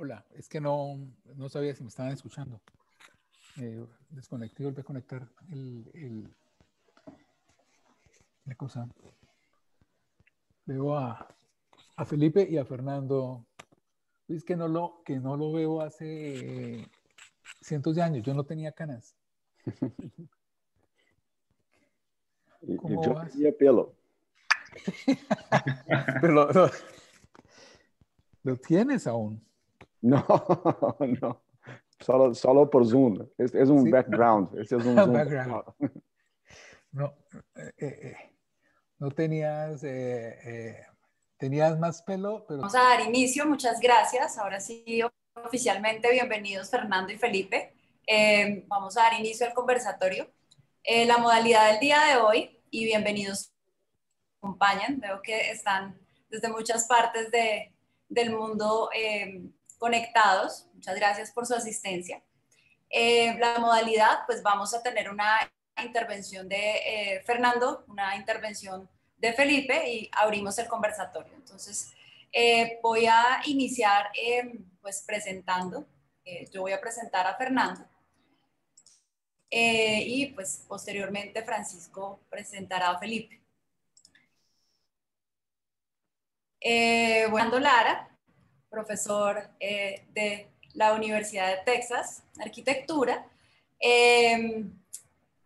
Hola, es que no sabía si me estaban escuchando. Desconecté y volví a conectar la cosa. Veo a Felipe y a Fernando. Es que no lo veo hace cientos de años. Yo no tenía canas. Y ¿Cómo yo vas? tenía pelo. Pero lo tienes aún. No, no. Solo por Zoom. Es un Sí. background. Este es un Zoom Background. background. No, no tenías, tenías más pelo, pero... Vamos a dar inicio, muchas gracias. Ahora sí, oficialmente bienvenidos Fernando y Felipe. Vamos a dar inicio al conversatorio. La modalidad del día de hoy, y bienvenidos, acompañan. Veo que están desde muchas partes del mundo conectados. Muchas gracias por su asistencia. La modalidad, pues vamos a tener una intervención de Fernando, una intervención de Felipe y abrimos el conversatorio. Entonces, voy a iniciar pues presentando. Yo voy a presentar a Fernando y pues posteriormente Francisco presentará a Felipe. Fernando Lara, profesor de la Universidad de Texas, arquitectura,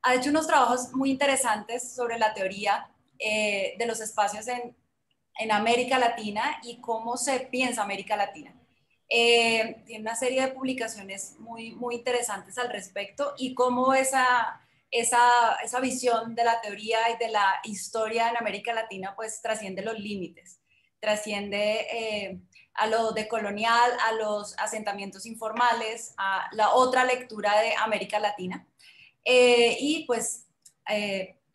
ha hecho unos trabajos muy interesantes sobre la teoría de los espacios en América Latina y cómo se piensa América Latina. Tiene una serie de publicaciones muy interesantes al respecto y cómo esa visión de la teoría y de la historia en América Latina pues trasciende los límites, trasciende a lo decolonial, a los asentamientos informales, a la otra lectura de América Latina. Y pues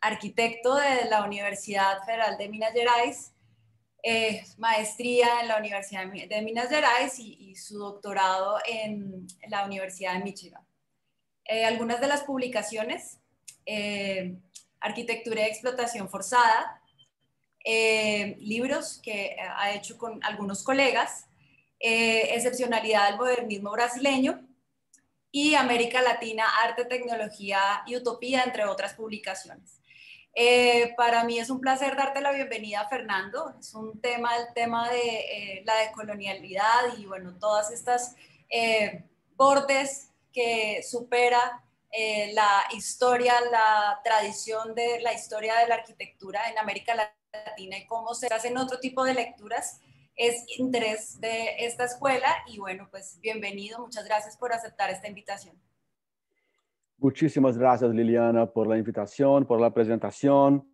arquitecto de la Universidad Federal de Minas Gerais, maestría en la Universidad de Minas Gerais y su doctorado en la Universidad de Michigan. Algunas de las publicaciones, Arquitectura y Explotación Forzada, libros que ha hecho con algunos colegas, Excepcionalidad del Modernismo Brasileño y América Latina, Arte, Tecnología y Utopía, entre otras publicaciones. Para mí es un placer darte la bienvenida, Fernando. Es un tema, el tema de la decolonialidad y bueno, todas estas bordes que supera la historia, la tradición de la historia de la arquitectura en América Latina y cómo se hacen otro tipo de lecturas. Es interés de esta escuela y bueno, pues bienvenido. Muchas gracias por aceptar esta invitación. Muchísimas gracias, Liliana, por la invitación, por la presentación.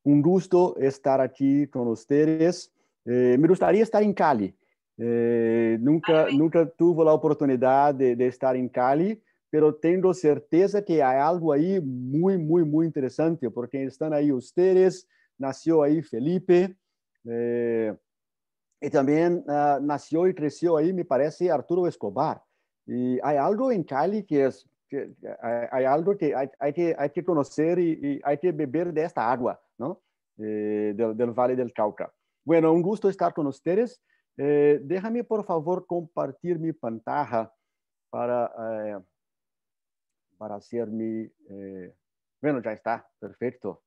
Un gusto estar aquí con ustedes. Me gustaría estar en Cali. Nunca tuve la oportunidad de estar en Cali, pero tengo certeza que hay algo ahí muy interesante, porque están ahí ustedes, nació ahí Felipe, y también nació y creció ahí, me parece, Arturo Escobar. Y hay algo en Cali que es... hay algo que hay que conocer y hay que beber de esta agua, ¿no? Del Valle del Cauca. Bueno, un gusto estar con ustedes. Déjame, por favor, compartir mi pantalla para hacer mi... bueno, ya está, perfecto.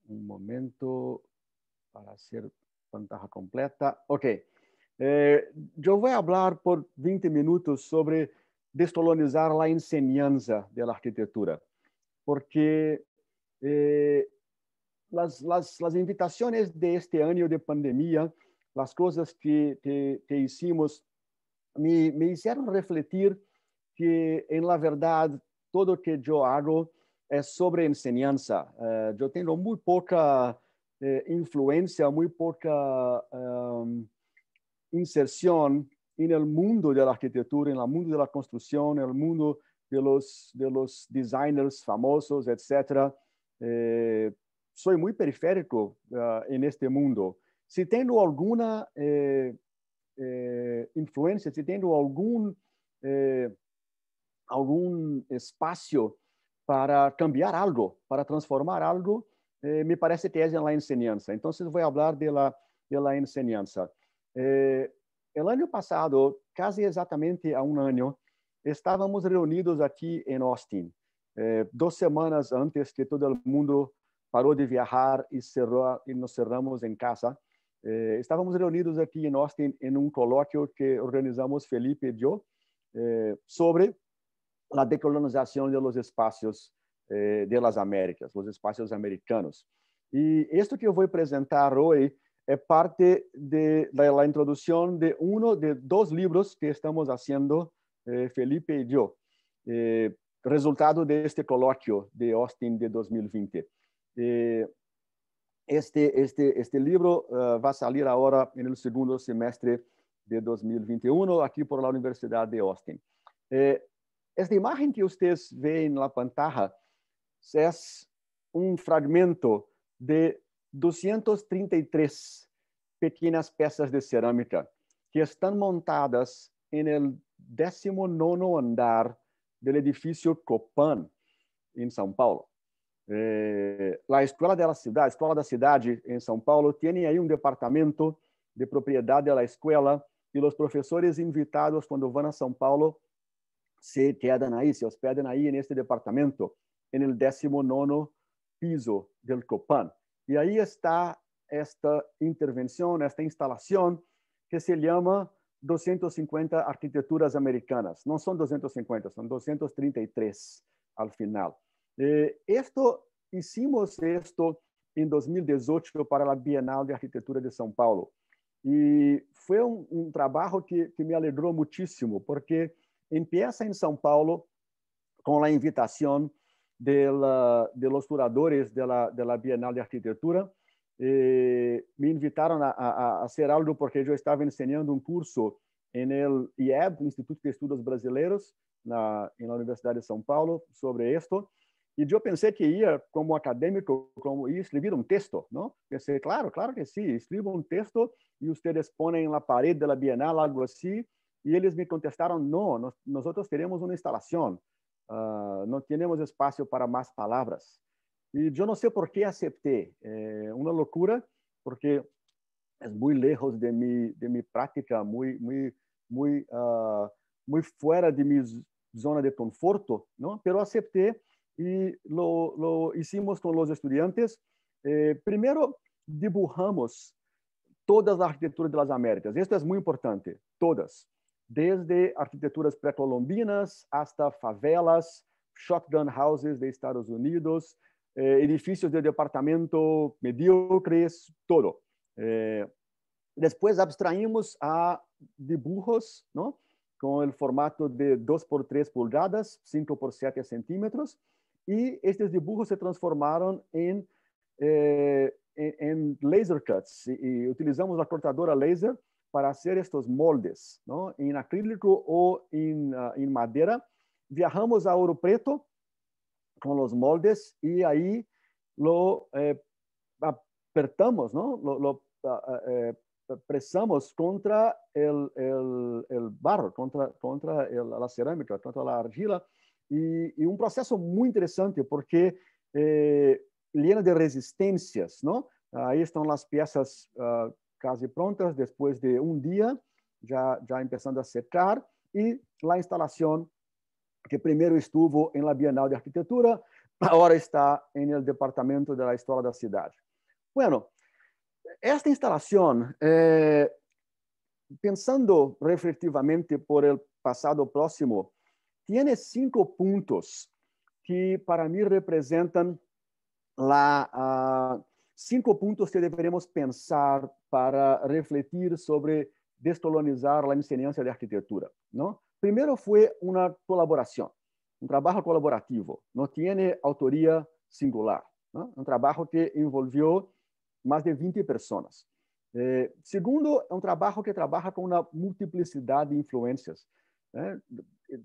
Un momento para hacer pantalla completa. Ok. Yo voy a hablar por 20 minutos sobre descolonizar la enseñanza de la arquitectura, porque las invitaciones de este año de pandemia, las cosas que hicimos, me hicieron refletir que, en la verdad, todo lo que yo hago es sobre enseñanza. Yo tengo muy poca influencia, muy poca inserción en el mundo de la arquitectura, en el mundo de la construcción, en el mundo de los designers famosos, etc. Soy muy periférico en este mundo. Si tengo alguna influencia, si tengo algún espacio para cambiar algo, para transformar algo, me parece que es en la enseñanza. Entonces voy a hablar de la enseñanza. el año pasado, casi exactamente a un año, estábamos reunidos aquí en Austin, 2 semanas antes que todo el mundo paró de viajar y nos cerramos en casa. Estábamos reunidos aquí en Austin en un coloquio que organizamos Felipe y yo sobre la decolonización de los espacios de las Américas, los espacios americanos. Y esto que yo voy a presentar hoy es parte de la introducción de uno de 2 libros que estamos haciendo Felipe y yo, resultado de este coloquio de Austin de 2020. Este libro va a salir ahora en el segundo semestre de 2021, aquí por la Universidad de Austin. Esta imagen que ustedes ven en la pantalla es un fragmento de 233 pequeñas piezas de cerámica que están montadas en el 19º andar del edificio Copan en São Paulo. La Escola da Cidade en São Paulo tiene ahí un departamento de propiedad de la escuela y los profesores invitados cuando van a São Paulo se quedan ahí, se hospedan ahí en este departamento, en el 19º piso del Copan. Y ahí está esta intervención, esta instalación que se llama 250 arquitecturas americanas. No son 250, son 233 al final. Hicimos esto en 2018 para la Bienal de Arquitectura de São Paulo. Y fue un trabajo que me alegró muchísimo, porque empieza en São Paulo con la invitación de los curadores de la Bienal de Arquitectura. Me invitaron a hacer algo porque yo estaba enseñando un curso en el IEB, Instituto de Estudos Brasileiros, en la Universidad de São Paulo, sobre esto. Y yo pensé que iba como académico, como escribir un texto, ¿no? Pensé, claro que sí, escribo un texto y ustedes ponen en la pared de la Bienal algo así. Y ellos me contestaron, no, nosotros queremos una instalación, no tenemos espacio para más palabras. Y yo no sé por qué acepté, una locura, porque es muy lejos de mi práctica, muy fuera de mi zona de conforto, ¿no? Pero acepté y lo hicimos con los estudiantes. Primero dibujamos todas las arquitecturas de las Américas. Esto es muy importante, todas. Desde arquitecturas precolombinas hasta favelas, shotgun houses de Estados Unidos, edificios de departamento mediocres, todo. Después abstraímos a dibujos, ¿no? Con el formato de 2 por 3 pulgadas, 5 por 7 centímetros, y estos dibujos se transformaron en laser cuts, y utilizamos la cortadora laser para hacer estos moldes, ¿no? En acrílico o en madera. Viajamos a Ouro Preto con los moldes y ahí lo apertamos, ¿no? Lo presamos contra el barro, contra la cerámica, contra la argila, y un proceso muy interesante porque lleno de resistencias, ¿no? Ahí están las piezas casi prontas después de un día, ya empezando a secar, y la instalación que primero estuvo en la Bienal de Arquitectura, ahora está en el Departamento de la Escola da Cidade. Bueno, esta instalación, pensando reflexivamente por el pasado próximo, tiene 5 puntos que para mí representan 5 puntos que deberemos pensar para refletir sobre descolonizar la enseñanza de arquitectura, ¿no? Primero fue una colaboración, un trabajo colaborativo, no tiene autoría singular, ¿no? Un trabajo que envolvió más de 20 personas. Segundo, un trabajo que trabaja con una multiplicidad de influencias.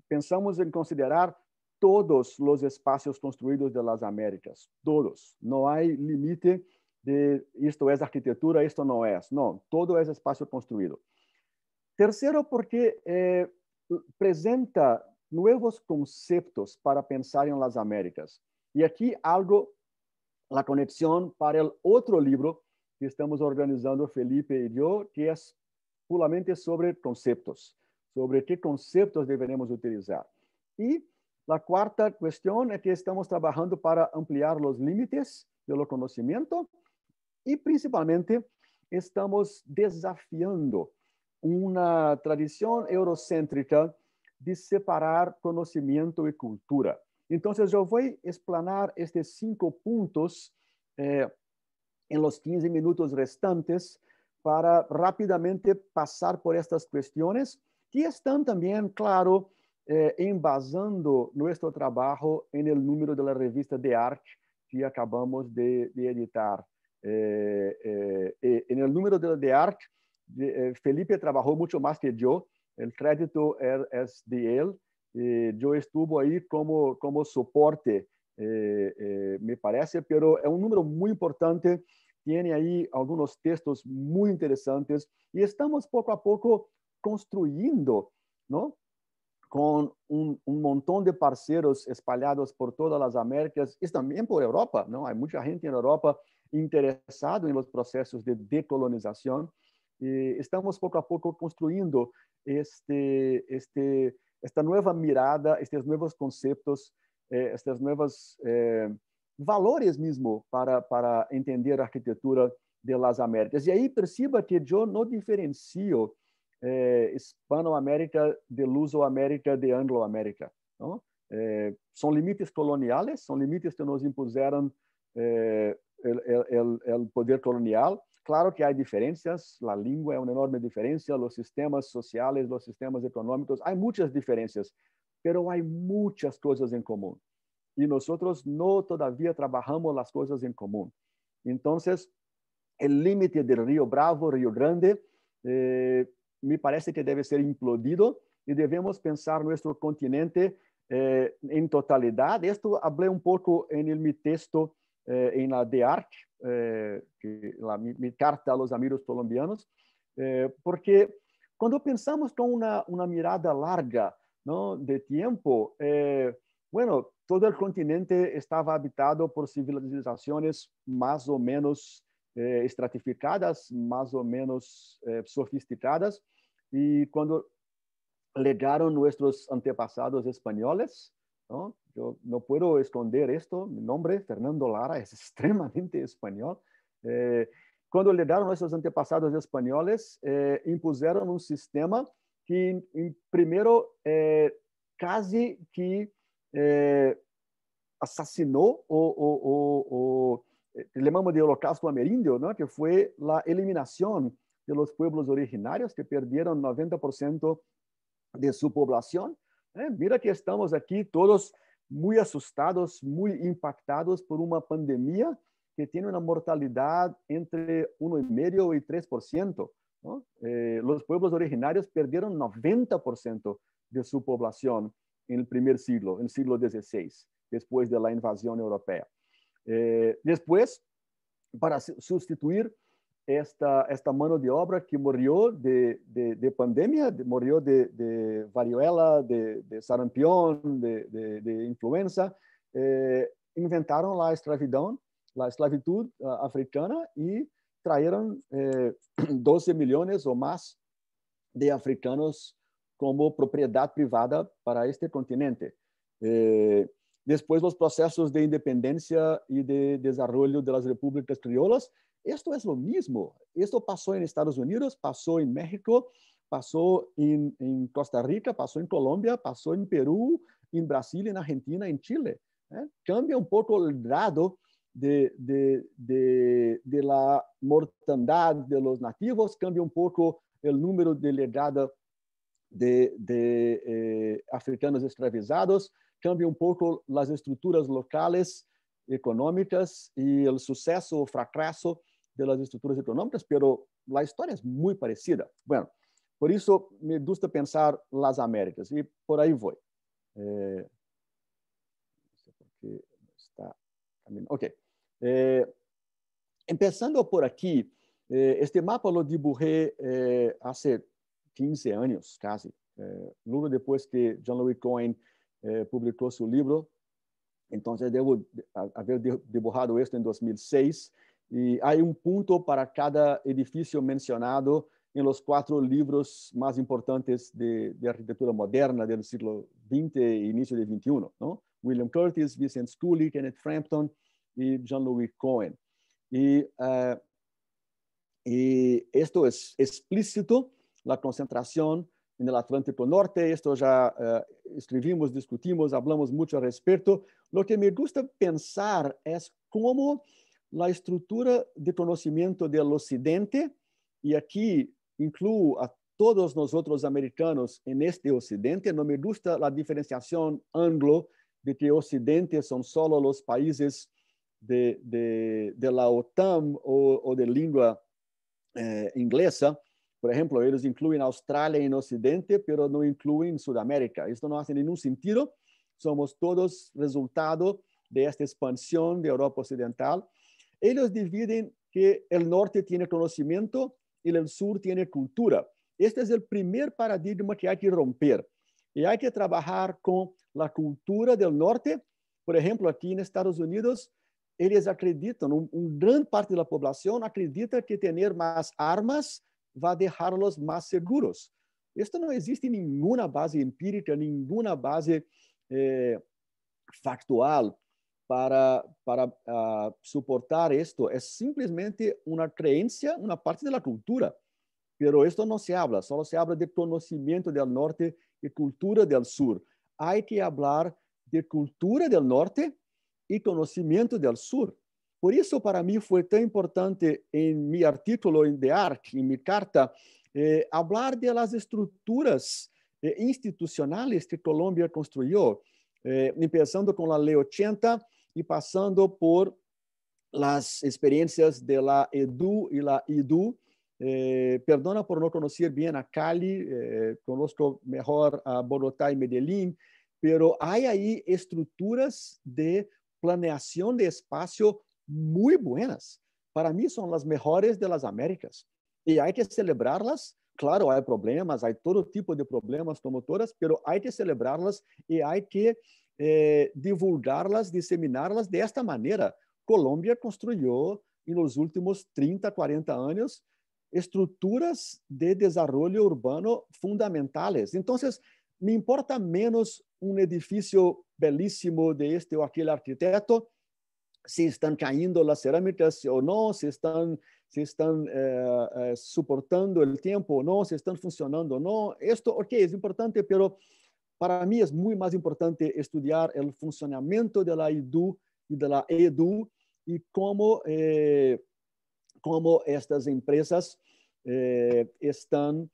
Pensamos en considerar todos los espacios construidos de las Américas, todos. No hay límite de esto es arquitectura, esto no es. No, todo es espacio construido. Tercero, porque presenta nuevos conceptos para pensar en las Américas. Y aquí algo, la conexión para el otro libro que estamos organizando Felipe y yo, que es puramente sobre conceptos, sobre qué conceptos deberemos utilizar. Y la cuarta cuestión es que estamos trabajando para ampliar los límites del conocimiento y principalmente estamos desafiando una tradición eurocéntrica de separar conocimiento y cultura. Entonces, yo voy a explanar estos 5 puntos en los 15 minutos restantes para rápidamente pasar por estas cuestiones que están también, claro, embasando nuestro trabajo en el número de la revista de arte que acabamos de editar. En el número de arte, Felipe trabajó mucho más que yo, el crédito es de él. Yo estuve ahí como soporte, me parece, pero es un número muy importante, tiene ahí algunos textos muy interesantes y estamos poco a poco construyendo, ¿no? Con un montón de parceros espalhados por todas las Américas y también por Europa, ¿no? Hay mucha gente en Europa interesada en los procesos de decolonización y estamos poco a poco construyendo esta nueva mirada, estos nuevos conceptos, estos nuevos valores mismo para entender la arquitectura de las Américas. Y ahí perciba que yo no diferencio Hispanoamérica de Lusoamérica de Angloamérica, ¿no? Son límites coloniales, son límites que nos impusieron el poder colonial. Claro que hay diferencias, la lengua es una enorme diferencia, los sistemas sociales, los sistemas económicos, hay muchas diferencias, pero hay muchas cosas en común. Y nosotros no todavía trabajamos las cosas en común. Entonces, el límite del Río Bravo, Río Grande, me parece que debe ser implodido y debemos pensar nuestro continente en totalidad. Esto hablé un poco en mi texto en la de arte, mi carta a los amigos colombianos, porque cuando pensamos con una mirada larga, ¿no?, de tiempo, bueno, todo el continente estaba habitado por civilizaciones más o menos estratificadas, más o menos sofisticadas, y cuando llegaron nuestros antepasados españoles, ¿no? Yo no puedo esconder esto, mi nombre, Fernando Lara, es extremadamente español. Cuando llegaron nuestros antepasados españoles, impusieron un sistema que primero casi que asesinó o le llamamos de holocausto amerindio, ¿no?, que fue la eliminación de los pueblos originarios que perdieron 90% de su población. Mira que estamos aquí todos muy asustados, muy impactados por una pandemia que tiene una mortalidad entre 1,5 y 3%, ¿no? Los pueblos originarios perdieron 90% de su población en el primer siglo, en el siglo XVI, después de la invasión europea. Después, para sustituir esta mano de obra que murió de pandemia, murió de variuela, de sarampión, de influenza, inventaron la esclavitud africana y trajeron 12 millones o más de africanos como propiedad privada para este continente. Después los procesos de independencia y de desarrollo de las repúblicas criollas. Esto es lo mismo. Esto pasó en Estados Unidos, pasó en México, pasó en Costa Rica, pasó en Colombia, pasó en Perú, en Brasil, en Argentina, en Chile. Cambia un poco el grado de la mortandad de los nativos, cambia un poco el número de llegada de africanos esclavizados, cambia un poco las estructuras locales económicas y el suceso o fracaso de las estructuras económicas, pero la historia es muy parecida. Bueno, por eso me gusta pensar las Américas y por ahí voy. No sé por qué está caminando. Ok. Empezando por aquí, este mapa lo dibujé hace 15 años casi, luego después que Jean-Louis Cohen publicó su libro. Entonces debo haber dibujado esto en 2006 y hay un punto para cada edificio mencionado en los 4 libros más importantes de arquitectura moderna del siglo XX e inicio del XXI, ¿no? William Curtis, Vincent Scully, Kenneth Frampton y Jean-Louis Cohen. Y esto es explícito, la concentración en el Atlántico Norte. Esto ya escribimos, discutimos, hablamos mucho al respecto. Lo que me gusta pensar es cómo la estructura de conocimiento del Occidente, y aquí incluyo a todos nosotros americanos en este Occidente, no me gusta la diferenciación anglo de que Occidente son solo los países de la OTAN o de lengua inglesa. Por ejemplo, ellos incluyen Australia en Occidente, pero no incluyen Sudamérica. Esto no hace ningún sentido. Somos todos resultado de esta expansión de Europa Occidental. Ellos dividen que el norte tiene conocimiento y el sur tiene cultura. Este es el primer paradigma que hay que romper. Y hay que trabajar con la cultura del norte. Por ejemplo, aquí en Estados Unidos, ellos acreditan, gran parte de la población acredita que tener más armas va a dejarlos más seguros. Esto no existe ninguna base empírica, ninguna base factual para soportar esto. Es simplemente una creencia, una parte de la cultura. Pero esto no se habla, solo se habla de conocimiento del norte y cultura del sur. Hay que hablar de cultura del norte y conocimiento del sur. Por eso para mí fue tan importante en mi artículo en The Arc, en mi carta, hablar de las estructuras institucionales que Colombia construyó, empezando con la Ley 80 y pasando por las experiencias de la EDU y la IDU. Perdona por no conocer bien a Cali, conozco mejor a Bogotá y Medellín, pero hay ahí estructuras de planeación de espacio muy buenas. Para mí son las mejores de las Américas y hay que celebrarlas. Claro, hay problemas, hay todo tipo de problemas como todas, pero hay que celebrarlas y hay que divulgarlas, diseminarlas de esta manera. Colombia construyó en los últimos 30, 40 años estructuras de desarrollo urbano fundamentales. Entonces, me importa menos un edificio bellísimo de este o aquel arquitecto, si están cayendo las cerámicas o no, si están soportando el tiempo o no, si están funcionando o no. Esto, ok, es importante, pero para mí es muy más importante estudiar el funcionamiento de la IDU y de la EDU y cómo estas empresas están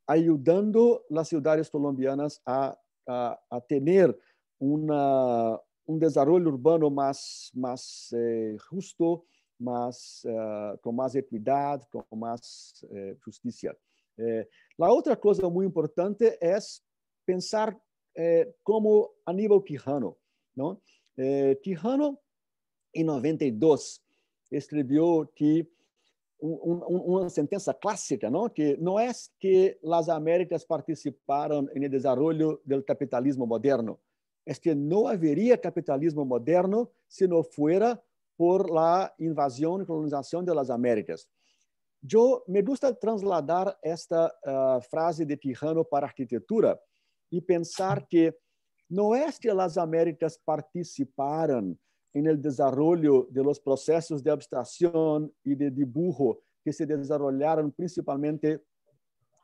ayudando las ciudades colombianas a tener un desarrollo urbano más justo, con más equidad, con más justicia. La otra cosa muy importante es pensar como Aníbal Quijano, ¿no? Quijano, en 92, escribió que una sentencia clásica, ¿no? Que no es que las Américas participaron en el desarrollo del capitalismo moderno, es que no habría capitalismo moderno si no fuera por la invasión y colonización de las Américas. Yo me gusta trasladar esta frase de Quijano para arquitectura y pensar que no es que las Américas participaron en el desarrollo de los procesos de abstracción y de dibujo que se desarrollaron principalmente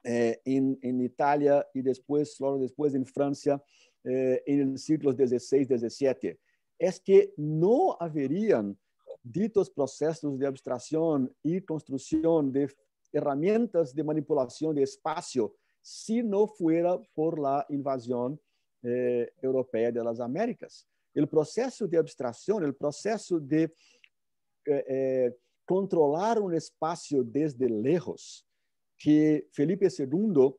en Italia y luego después en Francia en el siglo XVI, XVII. Es que no habrían ditos procesos de abstracción y construcción de herramientas de manipulación de espacio si no fuera por la invasión europea de las Américas. El proceso de abstracción, el proceso de controlar un espacio desde lejos, que Felipe II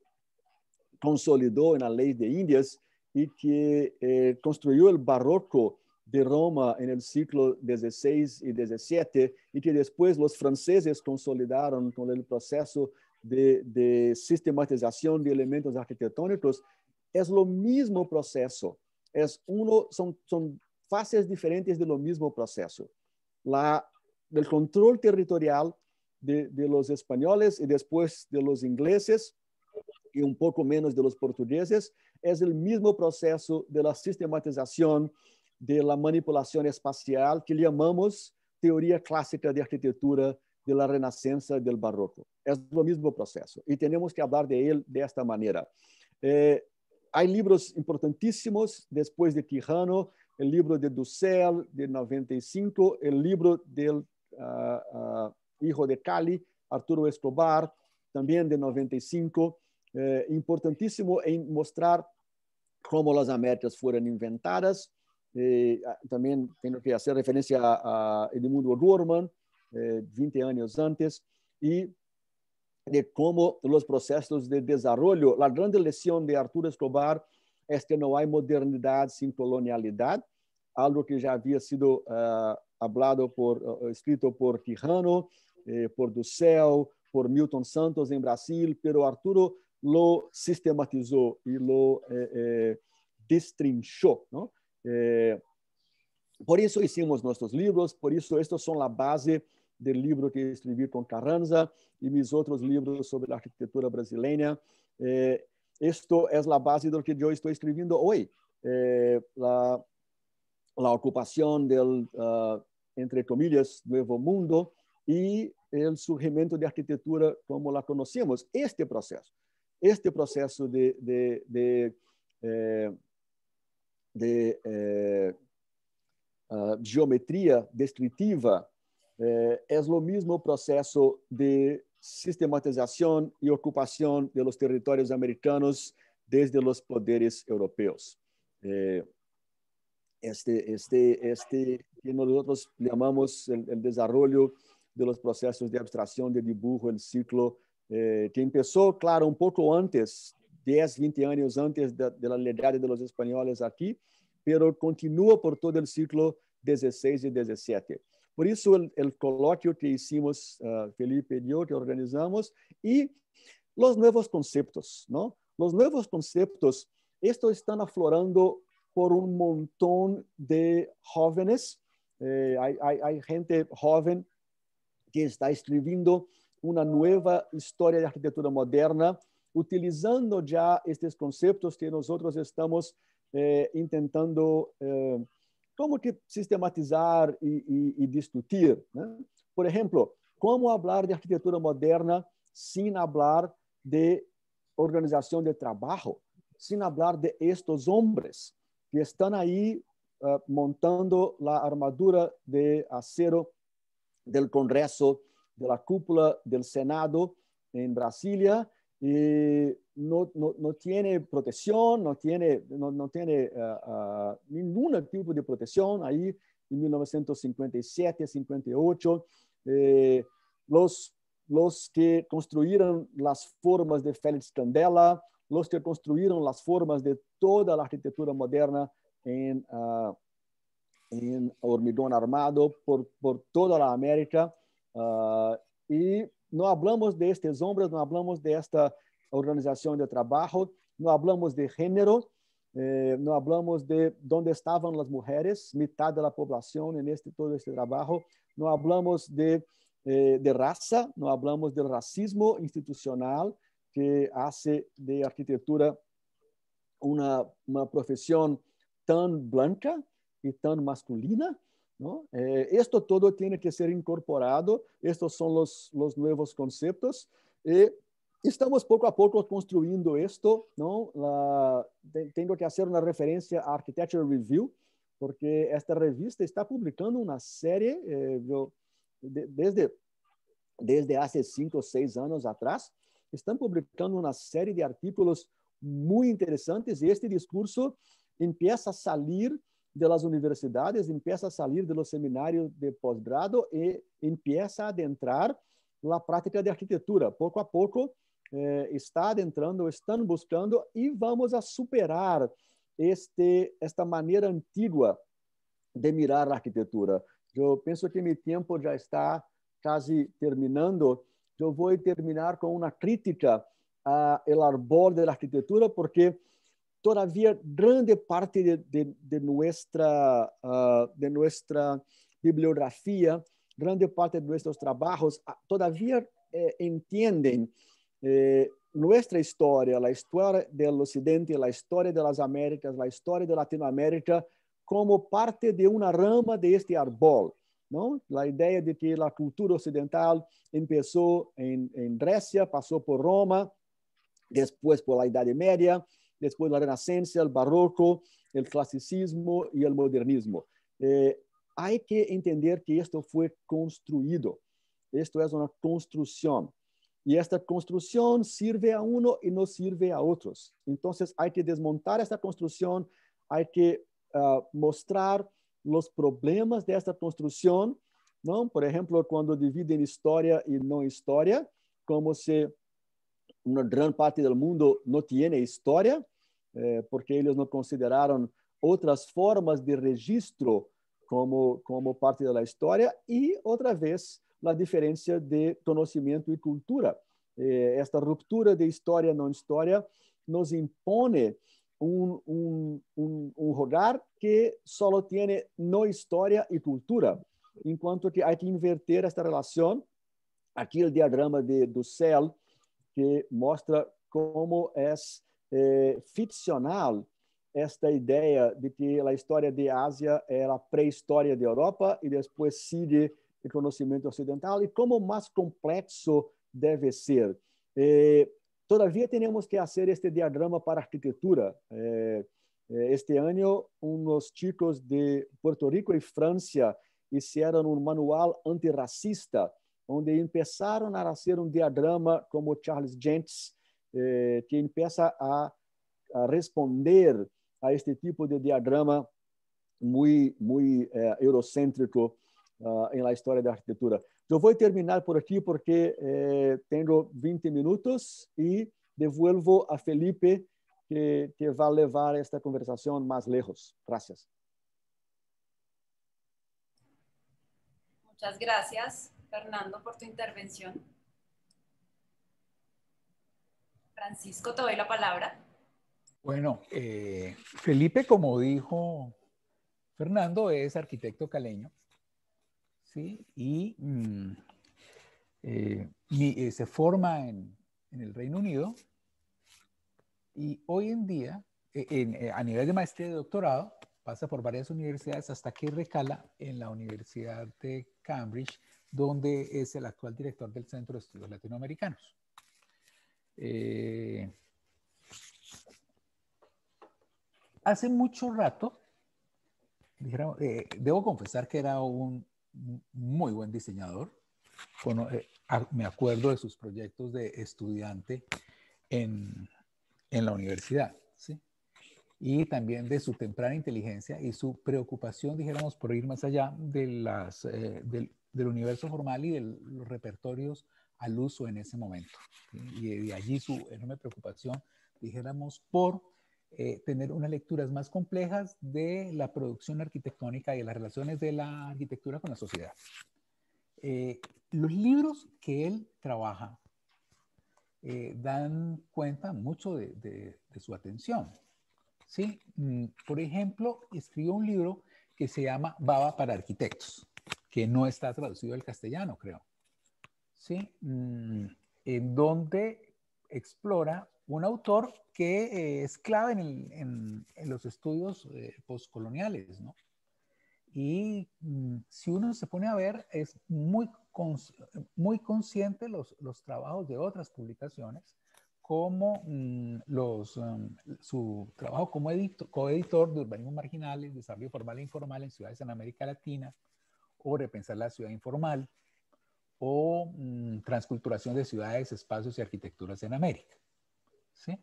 consolidó en la Ley de Indias y que construyó el barroco de Roma en el siglo XVI y XVII y que después los franceses consolidaron con el proceso de sistematización de elementos arquitectónicos, es lo mismo proceso. Son fases diferentes de lo mismo proceso. El control territorial de los españoles y después de los ingleses y un poco menos de los portugueses, es el mismo proceso de la sistematización de la manipulación espacial que llamamos teoría clásica de arquitectura de la Renascença del Barroco. Es lo mismo proceso y tenemos que hablar de él de esta manera. Hay libros importantísimos después de Quijano, el libro de Dussel de 95, el libro del hijo de Cali, Arturo Escobar, también de 95, importantísimo en mostrar cómo las Américas fueron inventadas. También tengo que hacer referencia a Edmundo O'Gorman, 20 años antes, y de cómo los procesos de desarrollo, la gran lección de Arturo Escobar es que no hay modernidad sin colonialidad, algo que ya había sido escrito por Quijano, por Dussel, por Milton Santos en Brasil, pero Arturo lo sistematizó y lo destrinchó, ¿no? Por eso hicimos nuestros libros, por eso estos son la base del libro que escribí con Carranza y mis otros libros sobre la arquitectura brasileña. Esto es la base de lo que yo estoy escribiendo hoy. La ocupación del, entre comillas, nuevo mundo y el surgimiento de arquitectura como la conocemos. Este proceso de geometría descriptiva es lo mismo proceso de sistematización y ocupación de los territorios americanos desde los poderes europeos. Que nosotros llamamos el desarrollo de los procesos de abstracción de dibujo, el ciclo que empezó, claro, un poco antes, 10, 20 años antes de la llegada de los españoles aquí, pero continúa por todo el siglo XVI y XVII. Por eso el coloquio que hicimos, Felipe y yo, que organizamos, y los nuevos conceptos, ¿no? Los nuevos conceptos, estos están aflorando por un montón de jóvenes. Hay gente joven que está escribiendo una nueva historia de arquitectura moderna, utilizando ya estos conceptos que nosotros estamos intentando como que sistematizar y discutir, ¿no? Por ejemplo, ¿cómo hablar de arquitectura moderna sin hablar de organización de trabajo, sin hablar de estos hombres que están ahí montando la armadura de acero del Congreso, de la cúpula del Senado en Brasilia, y no tiene protección, no tiene ningún tipo de protección ahí en 1957, 58. Los que construyeron las formas de Félix Candela, los que construyeron las formas de toda la arquitectura moderna en hormigón armado por toda la América. Y no hablamos de estos hombres, no hablamos de esta organización de trabajo, no hablamos de género, no hablamos de dónde estaban las mujeres, mitad de la población en todo este trabajo, no hablamos de raza, no hablamos del racismo institucional que hace de arquitectura una profesión tan blanca y tan masculina, ¿no? Esto todo tiene que ser incorporado. Estos son los nuevos conceptos. Estamos poco a poco construyendo esto, ¿no? Tengo que hacer una referencia a Architecture Review, porque esta revista está publicando una serie desde hace 5 o 6 años atrás. Están publicando una serie de artículos muy interesantes y este discurso empieza a salir de las universidades, empieza a salir de los seminarios de posgrado y empieza a adentrar la práctica de arquitectura. Poco a poco está adentrando, están buscando y vamos a superar esta manera antigua de mirar la arquitectura. Yo pienso que mi tiempo ya está casi terminando. Yo voy a terminar con una crítica al arbor de la arquitectura porque todavía grande parte de nuestra bibliografía grande parte de nuestros trabajos todavía entienden nuestra historia, la historia del Occidente, la historia de las Américas, la historia de Latinoamérica, como parte de una rama de este árbol, ¿no? La idea de que la cultura occidental empezó en Grecia, pasó por Roma, después por la Edad Media, después la Renacencia, el Barroco, el Clasicismo y el Modernismo. Hay que entender que esto fue construido. Esto es una construcción. Y esta construcción sirve a uno y no sirve a otros. Entonces hay que desmontar esta construcción, hay que mostrar los problemas de esta construcción, ¿no? Por ejemplo, cuando dividen historia y no historia, como si una gran parte del mundo no tiene historia, porque ellos no consideraron otras formas de registro como parte de la historia, y otra vez la diferencia de conocimiento y cultura. Esta ruptura de historia no historia nos impone un hogar que solo tiene no historia y cultura, en cuanto que hay que invertir esta relación. Aquí el diagrama de Dussel, que mostra como es ficcional esta idea de que a história de Ásia era a pré-história de Europa e depois sigue o conhecimento ocidental, e como mais complexo deve ser. Todavía temos que fazer este diagrama para arquitetura. Este ano, uns chicos de Puerto Rico e França fizeram manual antirracista, onde começaram a fazer diagrama como Charles Gentz, que começa a responder a este tipo de diagrama muy eurocéntrico en la historia de arquitectura. Yo voy a terminar por aquí porque tengo 20 minutos y devuelvo a Felipe, que va a llevar esta conversación más lejos. Gracias. Muchas gracias, Fernando, por tu intervención. Francisco, te doy la palabra. Bueno, Felipe, como dijo Fernando, es arquitecto caleño, ¿sí? Y se forma en el Reino Unido, y hoy en día, a nivel de maestría y de doctorado, pasa por varias universidades hasta que recala en la Universidad de Cambridge, donde es el actual director del Centro de Estudios Latinoamericanos. Hace mucho rato, debo confesar que era un muy buen diseñador. Me acuerdo de sus proyectos de estudiante en la universidad, ¿sí? Y también de su temprana inteligencia y su preocupación, dijéramos, por ir más allá de del universo formal y de los repertorios al uso en ese momento, ¿sí? Y de allí su enorme preocupación, dijéramos, por tener unas lecturas más complejas de la producción arquitectónica y de las relaciones de la arquitectura con la sociedad. Los libros que él trabaja dan cuenta mucho de su atención, ¿sí? Por ejemplo, escribió un libro que se llama Baba para Arquitectos, que no está traducido al castellano, creo, ¿sí? En donde explora un autor que es clave en los estudios postcoloniales, ¿no? Y si uno se pone a ver, es muy consciente los trabajos de otras publicaciones, como su trabajo como coeditor de Urbanismo Marginales, Desarrollo Formal e Informal en Ciudades en América Latina, o Repensar la Ciudad Informal, o Transculturación de Ciudades, Espacios y Arquitecturas en América, ¿sí?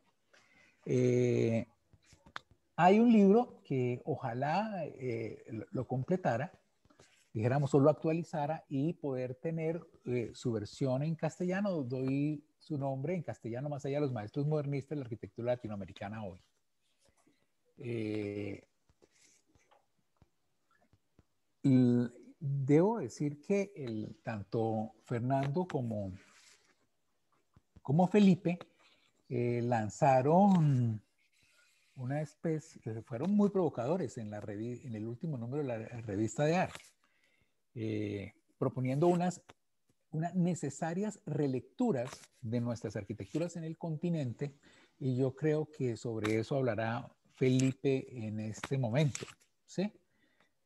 Hay un libro que ojalá lo completara, dijéramos, o lo actualizara y poder tener su versión en castellano. Doy su nombre en castellano, Más allá de los maestros modernistas de la arquitectura latinoamericana hoy. Debo decir que tanto Fernando como Felipe lanzaron una especie, fueron muy provocadores en el último número de la revista de arte. proponiendo unas necesarias relecturas de nuestras arquitecturas en el continente, y yo creo que sobre eso hablará Felipe en este momento, ¿sí?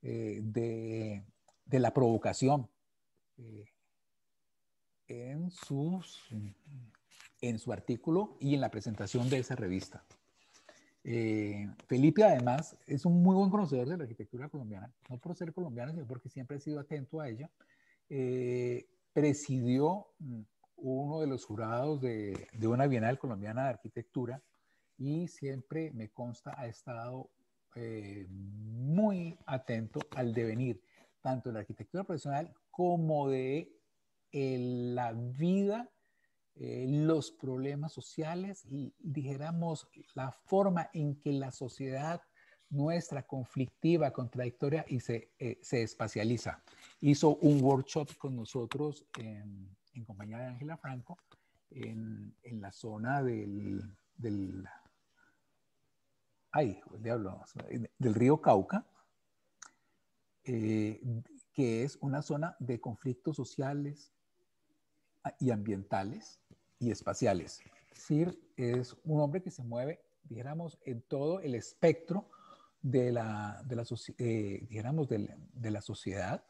De la provocación en su artículo y en la presentación de esa revista. Felipe además es un muy buen conocedor de la arquitectura colombiana, no por ser colombiano, sino porque siempre ha sido atento a ella. Presidió uno de los jurados de una Bienal Colombiana de Arquitectura y siempre, me consta, ha estado muy atento al devenir tanto de la arquitectura profesional como de la vida, los problemas sociales y, dijéramos, la forma en que la sociedad nuestra conflictiva, contradictoria y se espacializa. Hizo un workshop con nosotros en compañía de Ángela Franco en la zona del río Cauca, que es una zona de conflictos sociales y ambientales y espaciales. Es decir, es un hombre que se mueve, dijéramos, en todo el espectro de la sociedad,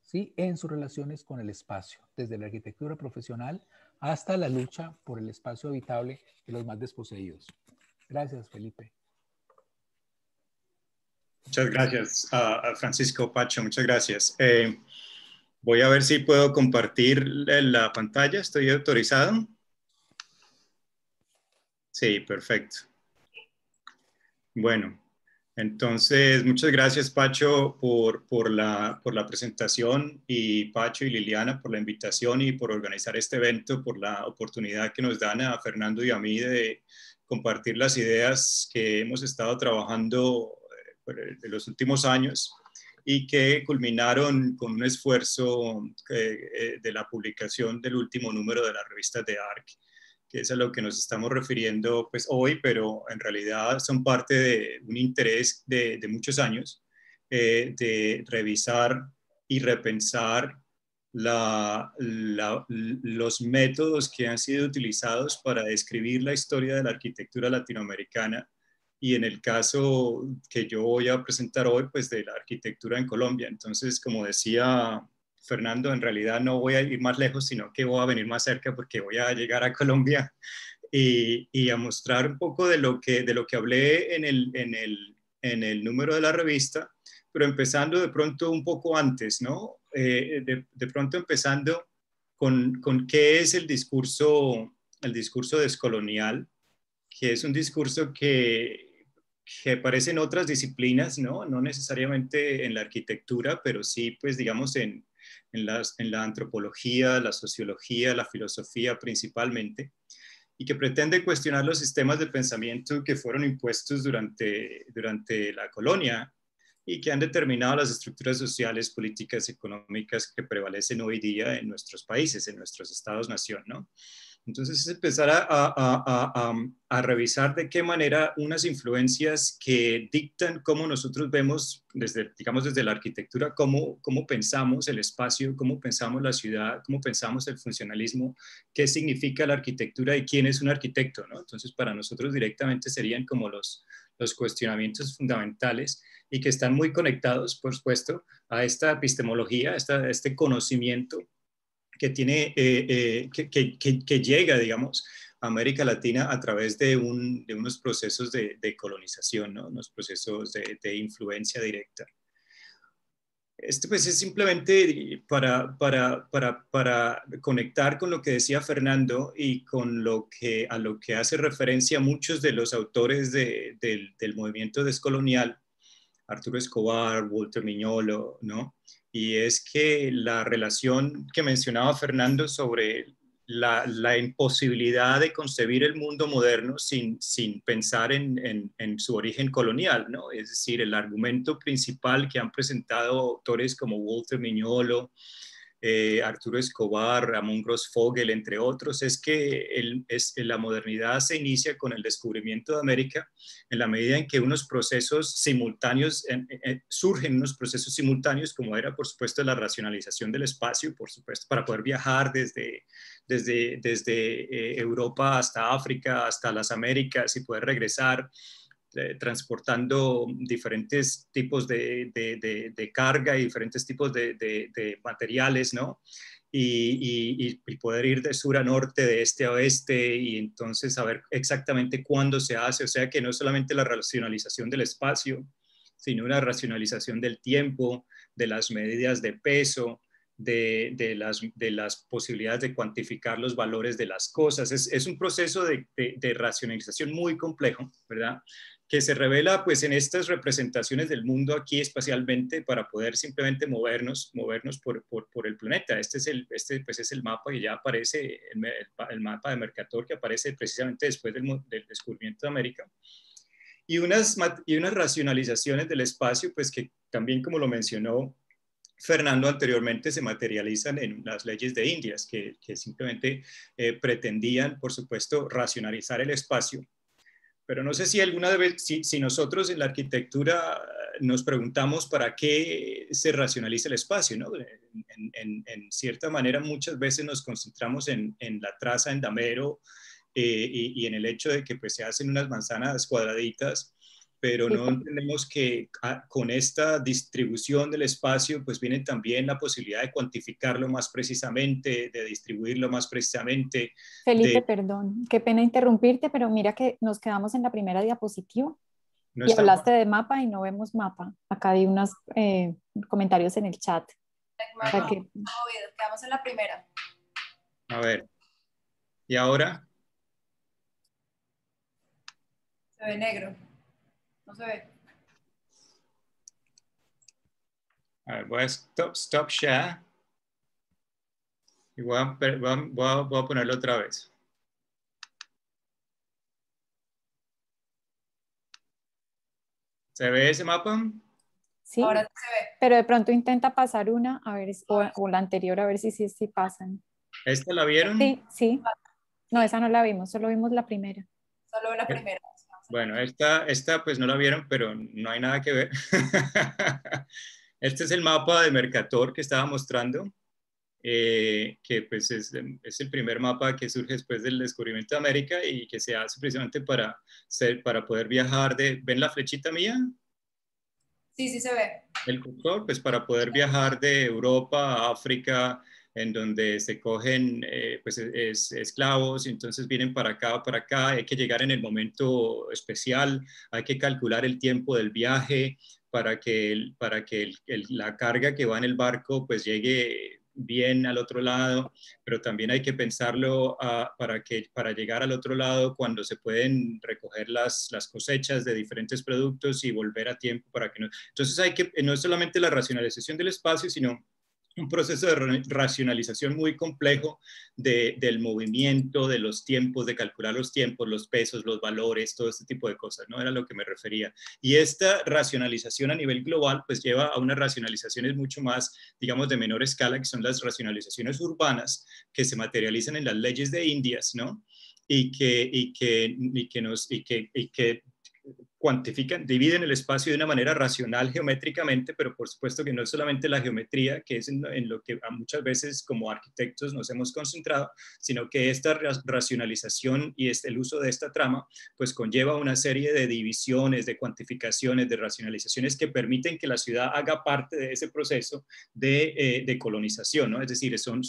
¿sí? En sus relaciones con el espacio, desde la arquitectura profesional hasta la lucha por el espacio habitable de los más desposeídos. Gracias, Felipe. Muchas gracias, Francisco, Pacho, muchas gracias. Voy a ver si puedo compartir la pantalla. ¿Estoy autorizado? Sí, perfecto. Bueno, entonces, muchas gracias, Pacho, por la presentación, y Pacho y Liliana por la invitación y por organizar este evento, por la oportunidad que nos dan a Fernando y a mí de compartir las ideas que hemos estado trabajando de los últimos años y que culminaron con un esfuerzo de la publicación del último número de la revista The Arc, que es a lo que nos estamos refiriendo pues hoy, pero en realidad son parte de un interés de muchos años, de revisar y repensar los métodos que han sido utilizados para describir la historia de la arquitectura latinoamericana, y en el caso que yo voy a presentar hoy, pues de la arquitectura en Colombia. Entonces, como decía Fernando, en realidad no voy a ir más lejos, sino que voy a venir más cerca porque voy a llegar a Colombia y a mostrar un poco de lo que hablé en el número de la revista, pero empezando de pronto un poco antes, ¿no? De pronto empezando con qué es el discurso descolonial, que es un discurso que aparece en otras disciplinas, ¿no? No necesariamente en la arquitectura, pero sí, pues digamos, en la antropología, la sociología, la filosofía principalmente, y que pretende cuestionar los sistemas de pensamiento que fueron impuestos durante la colonia y que han determinado las estructuras sociales, políticas, económicas que prevalecen hoy día en nuestros países, en nuestros estados-nación, ¿no? Entonces es empezar a revisar de qué manera unas influencias que dictan cómo nosotros vemos, desde la arquitectura, cómo pensamos el espacio, cómo pensamos la ciudad, cómo pensamos el funcionalismo, qué significa la arquitectura y quién es un arquitecto, ¿no? Entonces para nosotros directamente serían como los cuestionamientos fundamentales, y que están muy conectados, por supuesto, a esta epistemología, a este conocimiento que tiene, que llega, digamos, a América Latina a través de unos procesos de colonización, ¿no? Unos procesos de influencia directa. Pues es simplemente para conectar con lo que decía Fernando y con a lo que hace referencia muchos de los autores del movimiento descolonial, Arturo Escobar, Walter Mignolo, ¿no? Y es que la relación que mencionaba Fernando sobre la imposibilidad de concebir el mundo moderno sin pensar en su origen colonial, ¿no? Es decir, el argumento principal que han presentado autores como Walter Mignolo, Arturo Escobar, Ramón Grossfogel, entre otros, es que la modernidad se inicia con el descubrimiento de América en la medida en que unos procesos simultáneos, surgen unos procesos simultáneos, como era, por supuesto, la racionalización del espacio, por supuesto, para poder viajar desde Europa hasta África, hasta las Américas y poder regresar, transportando diferentes tipos de carga y diferentes tipos de materiales, ¿no? Y poder ir de sur a norte, de este a oeste, y entonces saber exactamente cuándo se hace. O sea que no es solamente la racionalización del espacio, sino una racionalización del tiempo, de las medidas de peso, de las posibilidades de cuantificar los valores de las cosas. Es un proceso de racionalización muy complejo, ¿verdad?, que se revela pues en estas representaciones del mundo aquí espacialmente para poder simplemente movernos por el planeta. Este pues es el mapa que ya aparece, el mapa de Mercator, que aparece precisamente después del descubrimiento de América. Y unas racionalizaciones del espacio, pues que también, como lo mencionó Fernando anteriormente, se materializan en las leyes de Indias, que simplemente pretendían, por supuesto, racionalizar el espacio. Pero no sé si alguna vez, si nosotros en la arquitectura nos preguntamos para qué se racionaliza el espacio, ¿no? En cierta manera, muchas veces nos concentramos en la traza en damero y en el hecho de que pues, se hacen unas manzanas cuadraditas, pero no entendemos que con esta distribución del espacio pues viene también la posibilidad de cuantificarlo más precisamente, de distribuirlo más precisamente. Felipe, perdón, qué pena interrumpirte, pero mira que nos quedamos en la primera diapositiva y hablaste de mapa y no vemos mapa. Acá hay unos comentarios en el chat. Quedamos en la primera. A ver, ¿y ahora? Se ve negro. No se ve. A ver, voy a stop share. Y voy a ponerlo otra vez. ¿Se ve ese mapa? Sí, ahora se ve. Pero de pronto intenta pasar una, a ver, o la anterior, a ver si pasan. ¿Esta la vieron? Sí. No, esa no la vimos, solo vimos la primera. Solo la primera. Bueno, esta pues no la vieron, pero no hay nada que ver. Este es el mapa de Mercator que estaba mostrando, que pues es el primer mapa que surge después del descubrimiento de América y que se hace precisamente para poder viajar ¿ven la flechita mía? Sí, se ve. El cursor, pues para poder viajar de Europa a África, en donde se cogen pues esclavos y entonces vienen para acá, hay que llegar en el momento especial, hay que calcular el tiempo del viaje para que la carga que va en el barco pues llegue bien al otro lado, pero también hay que pensarlo para llegar al otro lado cuando se pueden recoger las cosechas de diferentes productos y volver a tiempo para que no. Entonces no es solamente la racionalización del espacio, sino un proceso de racionalización muy complejo del movimiento, de los tiempos, de calcular los tiempos, los pesos, los valores, todo este tipo de cosas, ¿no? Era lo que me refería. Y esta racionalización a nivel global, pues lleva a unas racionalizaciones mucho más, digamos, de menor escala, que son las racionalizaciones urbanas, que se materializan en las leyes de Indias, ¿no? Y que cuantifican, dividen el espacio de una manera racional geométricamente, pero por supuesto que no es solamente la geometría, que es en lo que muchas veces como arquitectos nos hemos concentrado, sino que esta racionalización y el uso de esta trama, pues conlleva una serie de divisiones, de cuantificaciones, de racionalizaciones que permiten que la ciudad haga parte de ese proceso de colonización, ¿no? Es decir, son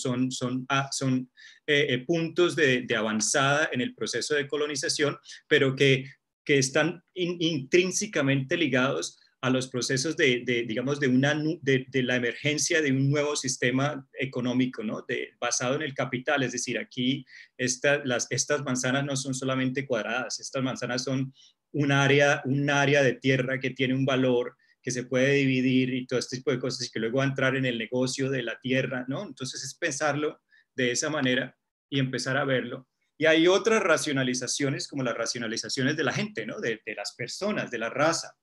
puntos de avanzada en el proceso de colonización, pero que están intrínsecamente ligados a los procesos digamos, de la emergencia de un nuevo sistema económico, ¿no? Basado en el capital. Es decir, aquí estas manzanas no son solamente cuadradas, estas manzanas son un área de tierra que tiene un valor, que se puede dividir y todo este tipo de cosas, y que luego va a entrar en el negocio de la tierra, ¿no? Entonces es pensarlo de esa manera y empezar a verlo. Y hay otras racionalizaciones, como las racionalizaciones de la gente, ¿no? De las personas, de la raza.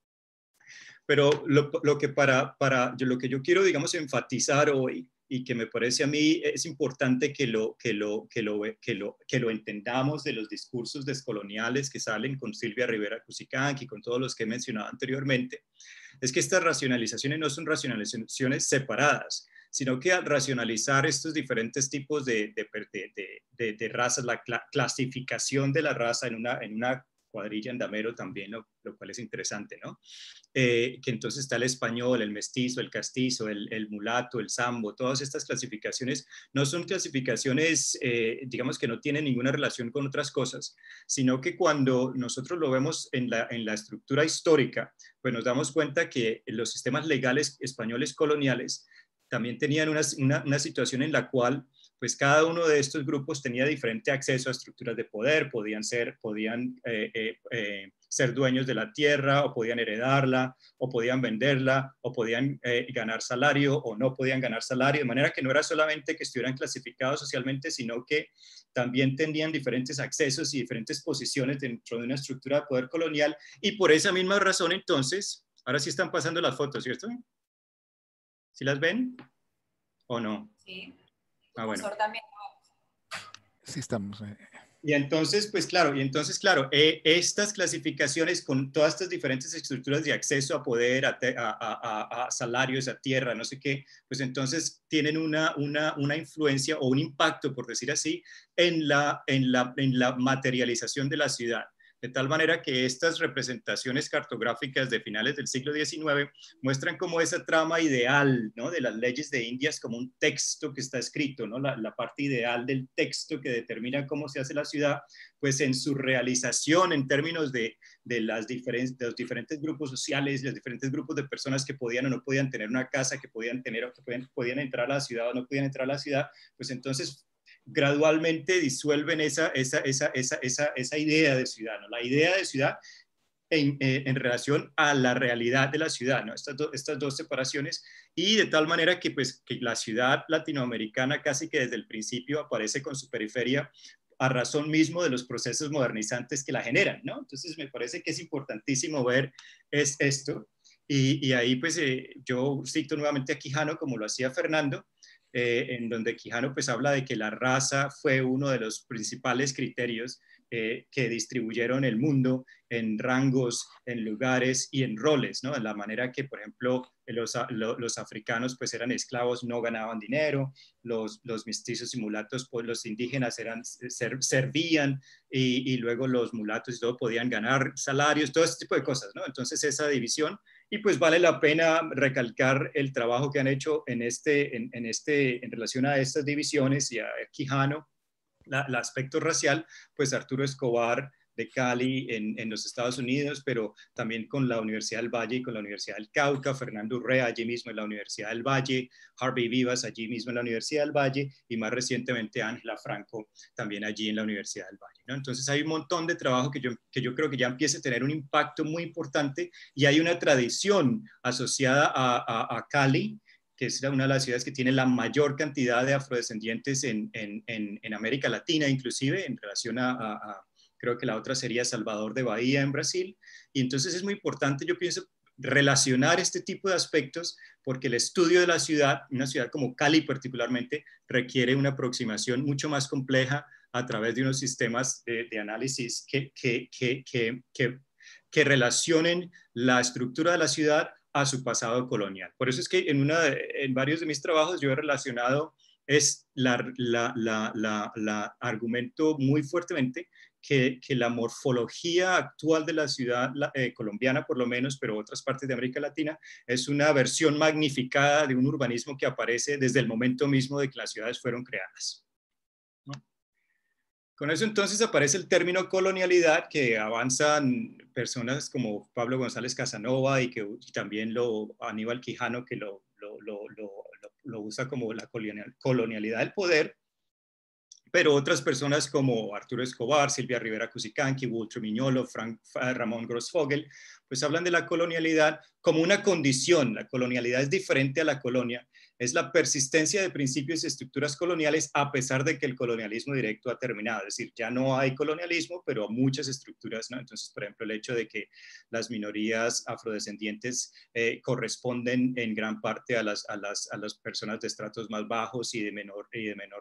Pero lo que yo quiero, digamos, enfatizar hoy y que me parece a mí es importante que lo entendamos de los discursos descoloniales que salen con Silvia Rivera Cusicanqui y con todos los que he mencionado anteriormente, es que estas racionalizaciones no son racionalizaciones separadas, sino que al racionalizar estos diferentes tipos de razas, la clasificación de la raza en una cuadrilla andamero también, lo cual es interesante, ¿no? Que entonces está el español, el mestizo, el castizo, el mulato, el sambo, todas estas clasificaciones no son clasificaciones, digamos, que no tienen ninguna relación con otras cosas, sino que cuando nosotros lo vemos en la estructura histórica, pues nos damos cuenta que los sistemas legales españoles coloniales también tenían una situación en la cual pues cada uno de estos grupos tenía diferente acceso a estructuras de poder, podían ser dueños de la tierra, o podían heredarla, o podían venderla, o podían ganar salario, o no podían ganar salario, de manera que no era solamente que estuvieran clasificados socialmente, sino que también tenían diferentes accesos y diferentes posiciones dentro de una estructura de poder colonial, y por esa misma razón entonces, ahora sí están pasando las fotos, ¿cierto? ¿Sí las ven? ¿O no? Sí. Ah, bueno. También. Sí, estamos. Y entonces, claro, estas clasificaciones con todas estas diferentes estructuras de acceso a poder, a salarios, a tierra, no sé qué, pues entonces tienen una influencia o un impacto, por decir así, en la materialización de la ciudad. De tal manera que estas representaciones cartográficas de finales del siglo XIX muestran como esa trama ideal, ¿no?, de las leyes de Indias como un texto que está escrito, ¿no?, la parte ideal del texto que determina cómo se hace la ciudad, pues en su realización en términos de los diferentes grupos sociales, los diferentes grupos de personas que podían o no podían tener una casa, que podían tener o que podían entrar a la ciudad o no podían entrar a la ciudad, pues entonces gradualmente disuelven esa idea de ciudad, ¿no? La idea de ciudad en relación a la realidad de la ciudad, ¿no? Estas dos separaciones, y de tal manera que, pues, que la ciudad latinoamericana casi que desde el principio aparece con su periferia a razón mismo de los procesos modernizantes que la generan, ¿no? Entonces me parece que es importantísimo ver esto, y ahí pues yo cito nuevamente a Quijano como lo hacía Fernando, en donde Quijano pues habla de que la raza fue uno de los principales criterios que distribuyeron el mundo en rangos, en lugares y en roles, ¿no? En la manera que, por ejemplo, los africanos pues eran esclavos, no ganaban dinero, los mestizos y mulatos, pues los indígenas servían, y luego los mulatos y todo podían ganar salarios, todo este tipo de cosas, ¿no? Entonces esa división, y pues vale la pena recalcar el trabajo que han hecho en relación a estas divisiones y a Quijano, el aspecto racial, pues Arturo Escobar de Cali en los Estados Unidos, pero también con la Universidad del Valle y con la Universidad del Cauca, Fernando Urrea allí mismo en la Universidad del Valle, Harvey Vivas allí mismo en la Universidad del Valle, y más recientemente Ángela Franco también allí en la Universidad del Valle, ¿no? Entonces hay un montón de trabajo que yo creo que ya empieza a tener un impacto muy importante, y hay una tradición asociada a Cali, que es una de las ciudades que tiene la mayor cantidad de afrodescendientes en América Latina, inclusive en relación creo que la otra sería Salvador de Bahía en Brasil. Y entonces es muy importante, yo pienso, relacionar este tipo de aspectos, porque el estudio de la ciudad, una ciudad como Cali particularmente, requiere una aproximación mucho más compleja a través de unos sistemas de análisis que relacionen la estructura de la ciudad a su pasado colonial. Por eso es que en varios de mis trabajos yo he relacionado argumento muy fuertemente que la morfología actual de la ciudad colombiana, por lo menos, pero otras partes de América Latina, es una versión magnificada de un urbanismo que aparece desde el momento mismo de que las ciudades fueron creadas, ¿no? Con eso entonces aparece el término colonialidad, que avanzan personas como Pablo González Casanova y también Aníbal Quijano, que lo usa como la colonialidad del poder, pero otras personas como Arturo Escobar, Silvia Rivera Cusicanqui, Walter Miñolo, Ramón Grossfogel, pues hablan de la colonialidad como una condición. La colonialidad es diferente a la colonia, es la persistencia de principios y estructuras coloniales a pesar de que el colonialismo directo ha terminado. Es decir, ya no hay colonialismo, pero muchas estructuras, ¿no? Entonces, por ejemplo, el hecho de que las minorías afrodescendientes corresponden en gran parte a las personas de estratos más bajos y de menor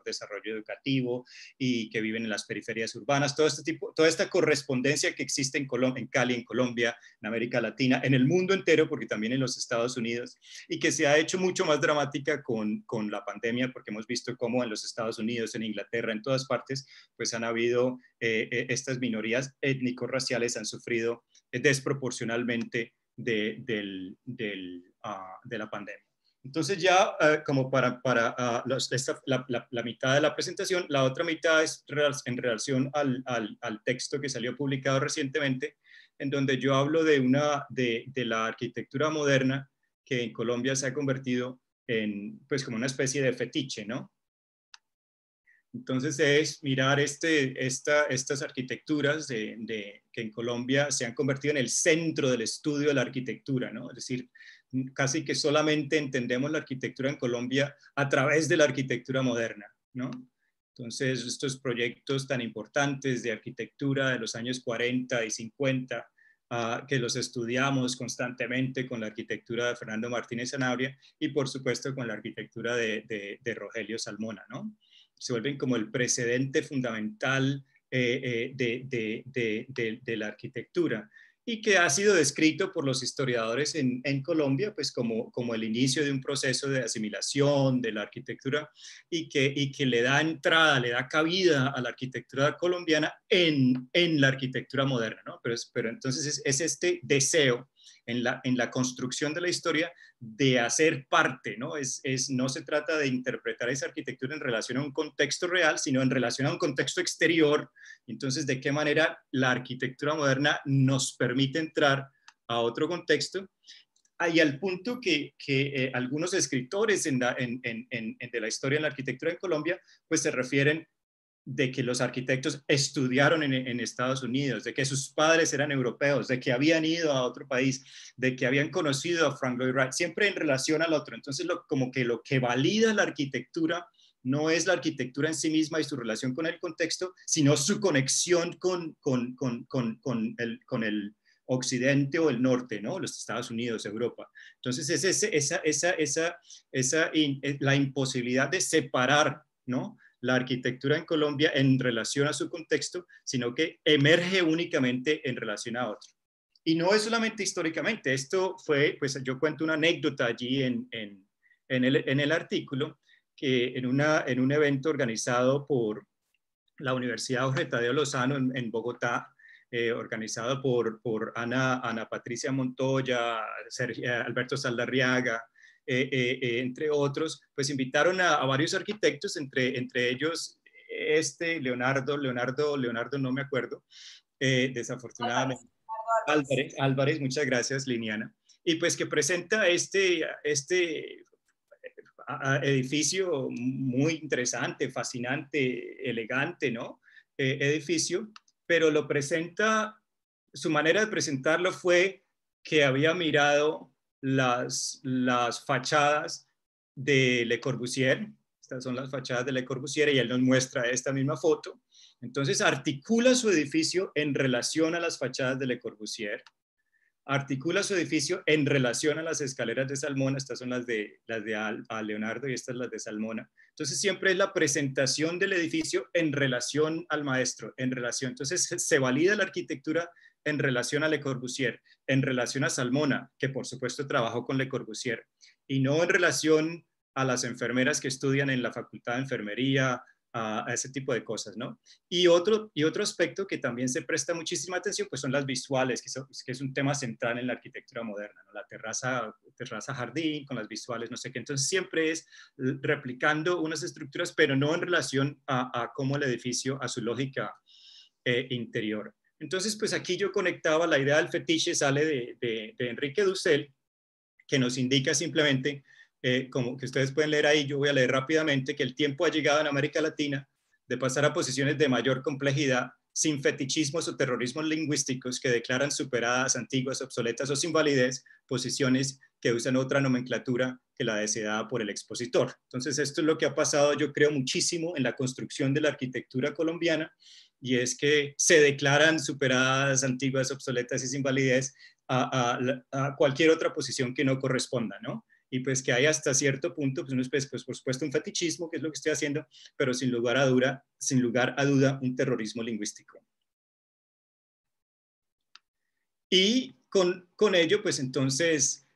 desarrollo educativo y que viven en las periferias urbanas, toda esta correspondencia que existe en Cali, en Colombia, en América Latina, en el mundo entero, porque también en los Estados Unidos, y que se ha hecho mucho más dramática con la pandemia, porque hemos visto cómo en los Estados Unidos, en Inglaterra, en todas partes, pues han habido estas minorías étnico-raciales han sufrido desproporcionalmente de la pandemia. Entonces ya como para la mitad de la presentación, la otra mitad es en relación al texto que salió publicado recientemente, en donde yo hablo de la arquitectura moderna que en Colombia se ha convertido en, pues, como una especie de fetiche, ¿no? Entonces es mirar estas arquitecturas que en Colombia se han convertido en el centro del estudio de la arquitectura, ¿no? Es decir, casi que solamente entendemos la arquitectura en Colombia a través de la arquitectura moderna, ¿no? Entonces estos proyectos tan importantes de arquitectura de los años 40 y 50, que los estudiamos constantemente con la arquitectura de Fernando Martínez Sanabria y por supuesto con la arquitectura de Rogelio Salmona, ¿no? Se vuelven como el precedente fundamental de la arquitectura y que ha sido descrito por los historiadores en Colombia pues como el inicio de un proceso de asimilación de la arquitectura y que le da entrada, le da cabida a la arquitectura colombiana en la arquitectura moderna, ¿no? Pero entonces es este deseo en la construcción de la historia de hacer parte, ¿no? No se trata de interpretar esa arquitectura en relación a un contexto real, sino en relación a un contexto exterior. Entonces, ¿de qué manera la arquitectura moderna nos permite entrar a otro contexto? Y al punto que algunos escritores de la historia de la arquitectura en Colombia, pues se refieren de que los arquitectos estudiaron en Estados Unidos, de que sus padres eran europeos, de que habían ido a otro país, de que habían conocido a Frank Lloyd Wright, siempre en relación al otro. Entonces, como que lo que valida la arquitectura no es la arquitectura en sí misma y su relación con el contexto, sino su conexión con el occidente o el norte, ¿no? Los Estados Unidos, Europa. Entonces, es la imposibilidad de separar, ¿no?, la arquitectura en Colombia en relación a su contexto, sino que emerge únicamente en relación a otro. Y no es solamente históricamente, esto fue, pues yo cuento una anécdota allí en el artículo, que en un evento organizado por la Universidad Jorge Tadeo Lozano en Bogotá, organizado por Ana Patricia Montoya, Alberto Saldarriaga, entre otros, pues invitaron a varios arquitectos, entre ellos Leonardo, no me acuerdo, desafortunadamente. Álvarez, muchas gracias, Liniana. Y pues que presenta este edificio muy interesante, fascinante, elegante, ¿no? Edificio, pero lo presenta, su manera de presentarlo fue que había mirado las fachadas de Le Corbusier. Estas son las fachadas de Le Corbusier y él nos muestra esta misma foto. Entonces articula su edificio en relación a las fachadas de Le Corbusier, articula su edificio en relación a las escaleras de Salmona. Estas son las de Leonardo y estas las de Salmona. Entonces siempre es la presentación del edificio en relación al maestro, en relación. Entonces se valida la arquitectura en relación a Le Corbusier, en relación a Salmona, que por supuesto trabajó con Le Corbusier, y no en relación a las enfermeras que estudian en la Facultad de Enfermería, a ese tipo de cosas, ¿no? Y otro aspecto que también se presta muchísima atención, pues son las visuales, que es un tema central en la arquitectura moderna, ¿no? La terraza jardín con las visuales, no sé qué. Entonces siempre es replicando unas estructuras, pero no en relación a cómo el edificio, a su lógica interior. Entonces, pues aquí yo conectaba la idea del fetiche, sale de Enrique Dussel, que nos indica simplemente, como que ustedes pueden leer ahí, yo voy a leer rápidamente, que el tiempo ha llegado en América Latina de pasar a posiciones de mayor complejidad sin fetichismos o terrorismos lingüísticos que declaran superadas, antiguas, obsoletas o sin validez posiciones que usan otra nomenclatura que la deseada por el expositor. Entonces, esto es lo que ha pasado, yo creo, muchísimo en la construcción de la arquitectura colombiana, y es que se declaran superadas, antiguas, obsoletas y sin validez a cualquier otra posición que no corresponda, ¿no? Y pues que hay hasta cierto punto, pues por supuesto un fetichismo, que es lo que estoy haciendo, pero sin lugar a duda, un terrorismo lingüístico. Y con ello, pues entonces,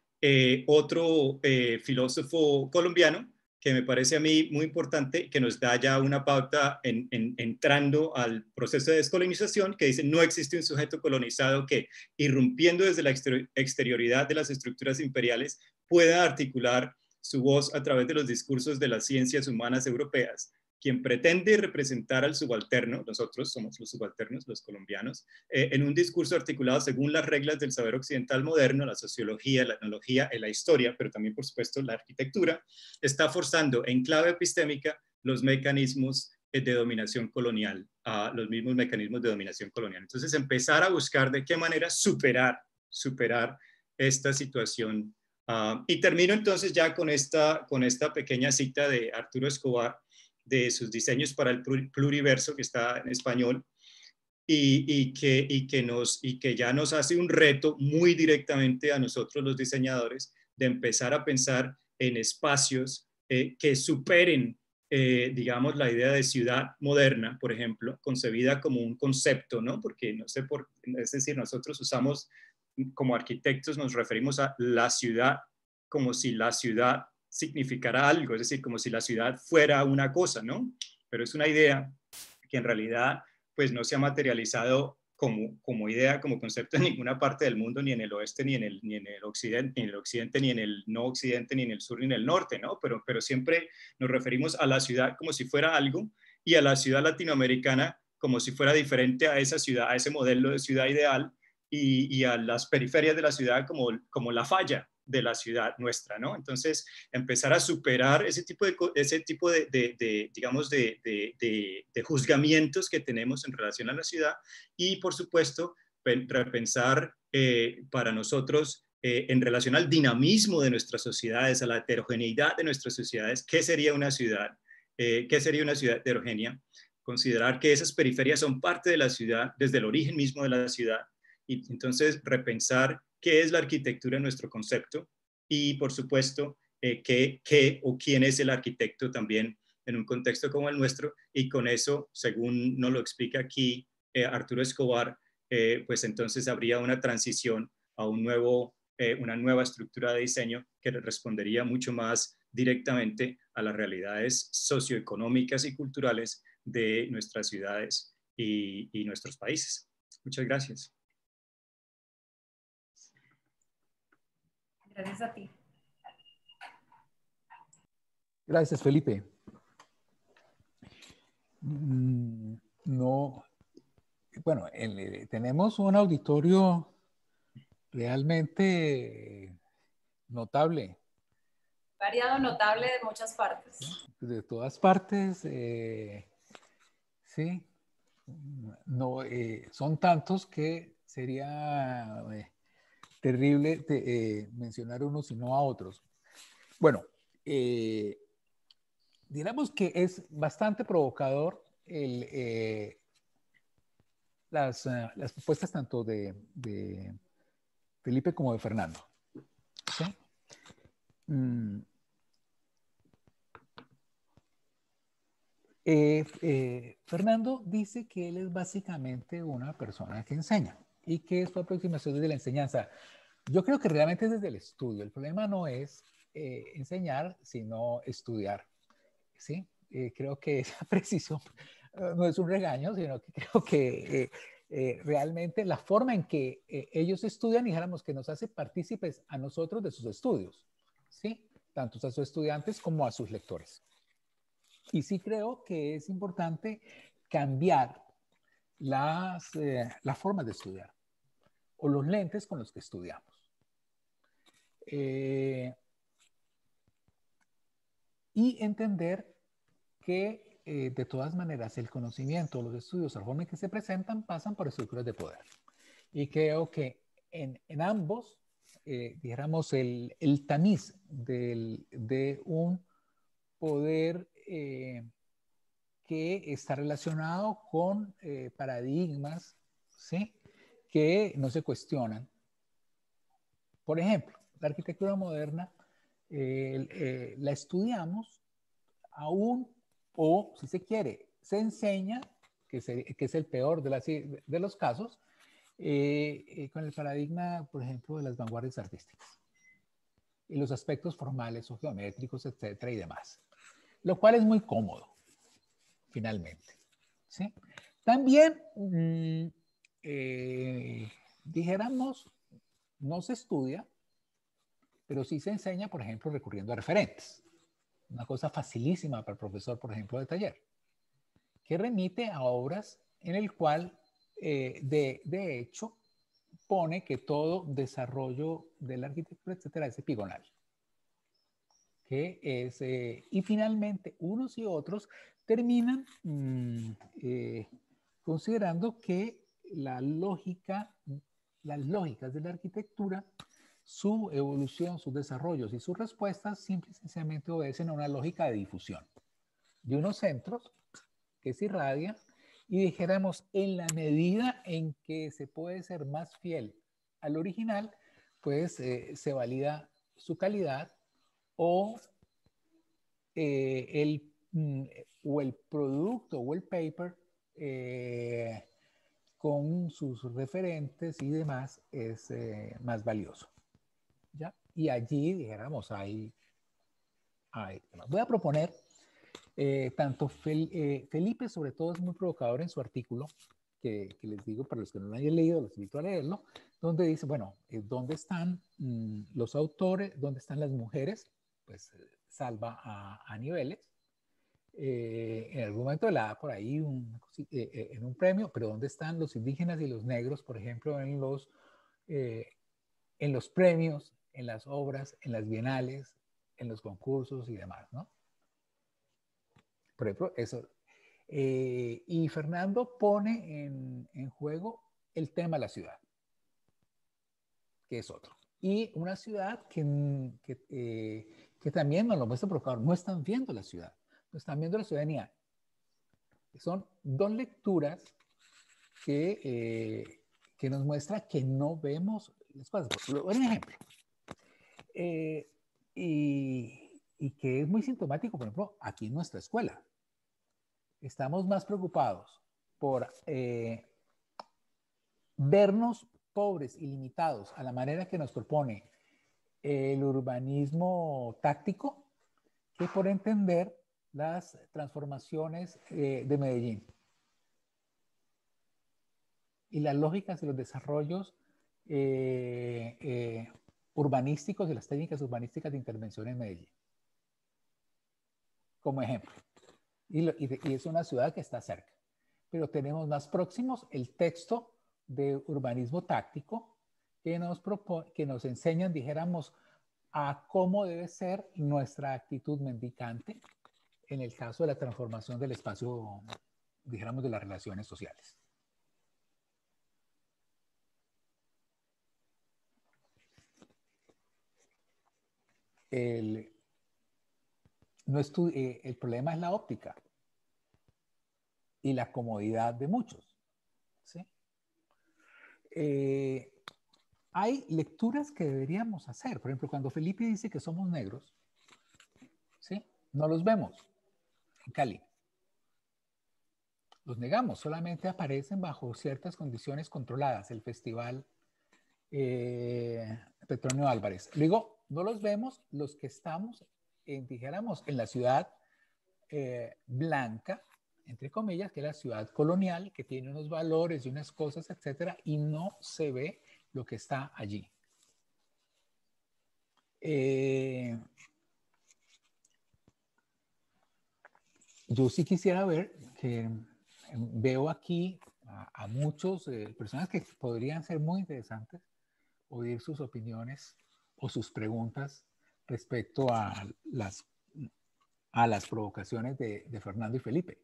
otro filósofo colombiano que me parece a mí muy importante, que nos da ya una pauta entrando al proceso de descolonización, que dice: no existe un sujeto colonizado que, irrumpiendo desde la exterioridad de las estructuras imperiales, pueda articular su voz a través de los discursos de las ciencias humanas europeas. Quien pretende representar al subalterno, nosotros somos los subalternos, los colombianos, en un discurso articulado según las reglas del saber occidental moderno, la sociología, la etnología, la historia, pero también, por supuesto, la arquitectura, está forzando en clave epistémica los mecanismos de dominación colonial, los mismos mecanismos de dominación colonial. Entonces, empezar a buscar de qué manera superar esta situación. Y termino entonces ya con esta pequeña cita de Arturo Escobar, de sus diseños para el pluriverso, que está en español, y que ya nos hace un reto muy directamente a nosotros los diseñadores de empezar a pensar en espacios que superen, digamos, la idea de ciudad moderna, por ejemplo, concebida como un concepto, ¿no? Porque es decir, nosotros usamos, como arquitectos, nos referimos a la ciudad como si la ciudad significara algo, es decir, como si la ciudad fuera una cosa, ¿no? Pero es una idea que en realidad pues no se ha materializado como idea, como concepto en ninguna parte del mundo, ni en el oeste, ni en el occidente, ni en el no occidente, ni en el sur, ni en el norte, ¿no? Pero siempre nos referimos a la ciudad como si fuera algo, y a la ciudad latinoamericana como si fuera diferente a esa ciudad, a ese modelo de ciudad ideal, y a las periferias de la ciudad como la falla de la ciudad nuestra, ¿no? Entonces, empezar a superar ese tipo digamos, de juzgamientos que tenemos en relación a la ciudad, y, por supuesto, repensar para nosotros en relación al dinamismo de nuestras sociedades, a la heterogeneidad de nuestras sociedades, ¿qué sería una ciudad? ¿Qué sería una ciudad heterogénea? Considerar que esas periferias son parte de la ciudad desde el origen mismo de la ciudad, y entonces repensar qué es la arquitectura en nuestro concepto, y, por supuesto, qué o quién es el arquitecto también en un contexto como el nuestro. Y con eso, según nos lo explica aquí Arturo Escobar, pues entonces habría una transición a una nueva estructura de diseño que respondería mucho más directamente a las realidades socioeconómicas y culturales de nuestras ciudades y nuestros países. Muchas gracias. Gracias a ti. Gracias, Felipe. No, bueno, tenemos un auditorio realmente notable. Variado, notable, de muchas partes. De todas partes, sí. No, son tantos que sería terrible mencionar unos y no a otros. Bueno, digamos que es bastante provocador las propuestas tanto de Felipe como de Fernando. ¿Sí? Fernando dice que él es básicamente una persona que enseña y que su aproximación desde la enseñanza. Yo creo que realmente es desde el estudio. El problema no es enseñar, sino estudiar. ¿Sí? Creo que esa precisión no es un regaño, sino que creo que realmente la forma en que ellos estudian, dijéramos que nos hace partícipes a nosotros de sus estudios, ¿sí? Tanto a sus estudiantes como a sus lectores. Y sí creo que es importante cambiar las formas de estudiar o los lentes con los que estudiamos. Y entender que de todas maneras, el conocimiento, los estudios, la forma en que se presentan, pasan por estructuras de poder. Y creo que en ambos, dijéramos, el tamiz de un poder que está relacionado con paradigmas, ¿sí?, que no se cuestionan. Por ejemplo, la arquitectura moderna la estudiamos aún, o si se quiere, se enseña, que es el peor de los casos, con el paradigma, por ejemplo, de las vanguardias artísticas y los aspectos formales o geométricos, etcétera, y demás, lo cual es muy cómodo, finalmente, ¿sí? También, dijéramos, no se estudia, pero sí se enseña, por ejemplo, recurriendo a referentes. Una cosa facilísima para el profesor, por ejemplo, de taller, que remite a obras en el cual, de hecho, pone que todo desarrollo de la arquitectura, etcétera, es epigonal. Y finalmente, unos y otros terminan considerando que las lógicas de la arquitectura, su evolución, sus desarrollos y sus respuestas simple y sencillamente obedecen a una lógica de difusión de unos centros que se irradian, y dijéramos, en la medida en que se puede ser más fiel al original, pues se valida su calidad o o el producto o el paper con sus referentes y demás es más valioso, ¿ya? Y allí, dijéramos, voy a proponer, tanto Felipe, sobre todo, es muy provocador en su artículo, que les digo, para los que no lo hayan leído, los invito a leerlo, donde dice, bueno, ¿dónde están los autores? ¿Dónde están las mujeres? Pues salva a niveles. En algún momento le da por ahí en un premio, pero ¿dónde están los indígenas y los negros, por ejemplo, en los premios, en las obras, en las bienales, en los concursos y demás, ¿no? Por ejemplo, eso. Y Fernando pone en juego el tema de la ciudad, que es otro. Y una ciudad que también nos lo muestra provocador. No están viendo la ciudad, no están viendo la ciudadanía. Son dos lecturas que nos muestra que no vemos las cosas. Por ejemplo, y que es muy sintomático, por ejemplo, aquí en nuestra escuela. Estamos más preocupados por vernos pobres y limitados a la manera que nos propone el urbanismo táctico que por entender las transformaciones de Medellín y las lógicas y los desarrollos urbanísticos y las técnicas urbanísticas de intervención en Medellín, como ejemplo. Y es una ciudad que está cerca. Pero tenemos más próximos el texto de urbanismo táctico que nos enseñan, dijéramos, a cómo debe ser nuestra actitud mendicante en el caso de la transformación del espacio, dijéramos, de las relaciones sociales. El problema es la óptica y la comodidad de muchos, ¿sí? Hay lecturas que deberíamos hacer. Por ejemplo, cuando Felipe dice que somos negros, ¿sí?, no los vemos en Cali. Los negamos, solamente aparecen bajo ciertas condiciones controladas. El Festival Petronio Álvarez. Luego, no los vemos los que estamos, dijéramos, en la ciudad blanca, entre comillas, que es la ciudad colonial, que tiene unos valores y unas cosas, etcétera, y no se ve lo que está allí. Yo sí quisiera ver que veo aquí a muchos personas que podrían ser muy interesantes oír sus opiniones o sus preguntas respecto a a las provocaciones de Fernando y Felipe.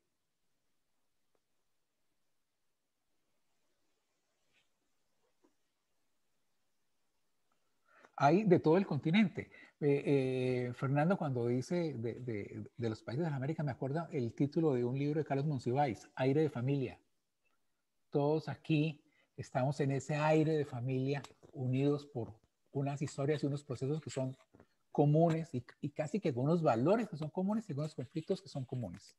Hay de todo el continente. Fernando, cuando dice de los países de América, me acuerdo el título de un libro de Carlos Monsiváis, Aire de Familia. Todos aquí estamos en ese aire de familia, unidos por unas historias y unos procesos que son comunes y casi que con unos valores que son comunes y con unos conflictos que son comunes.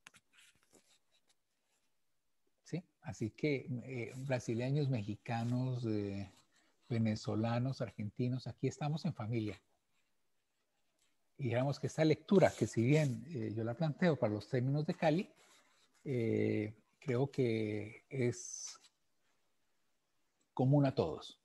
¿Sí? Así que brasileños, mexicanos, venezolanos, argentinos, aquí estamos en familia. Y digamos que esta lectura, que si bien yo la planteo para los términos de Cali, creo que es común a todos.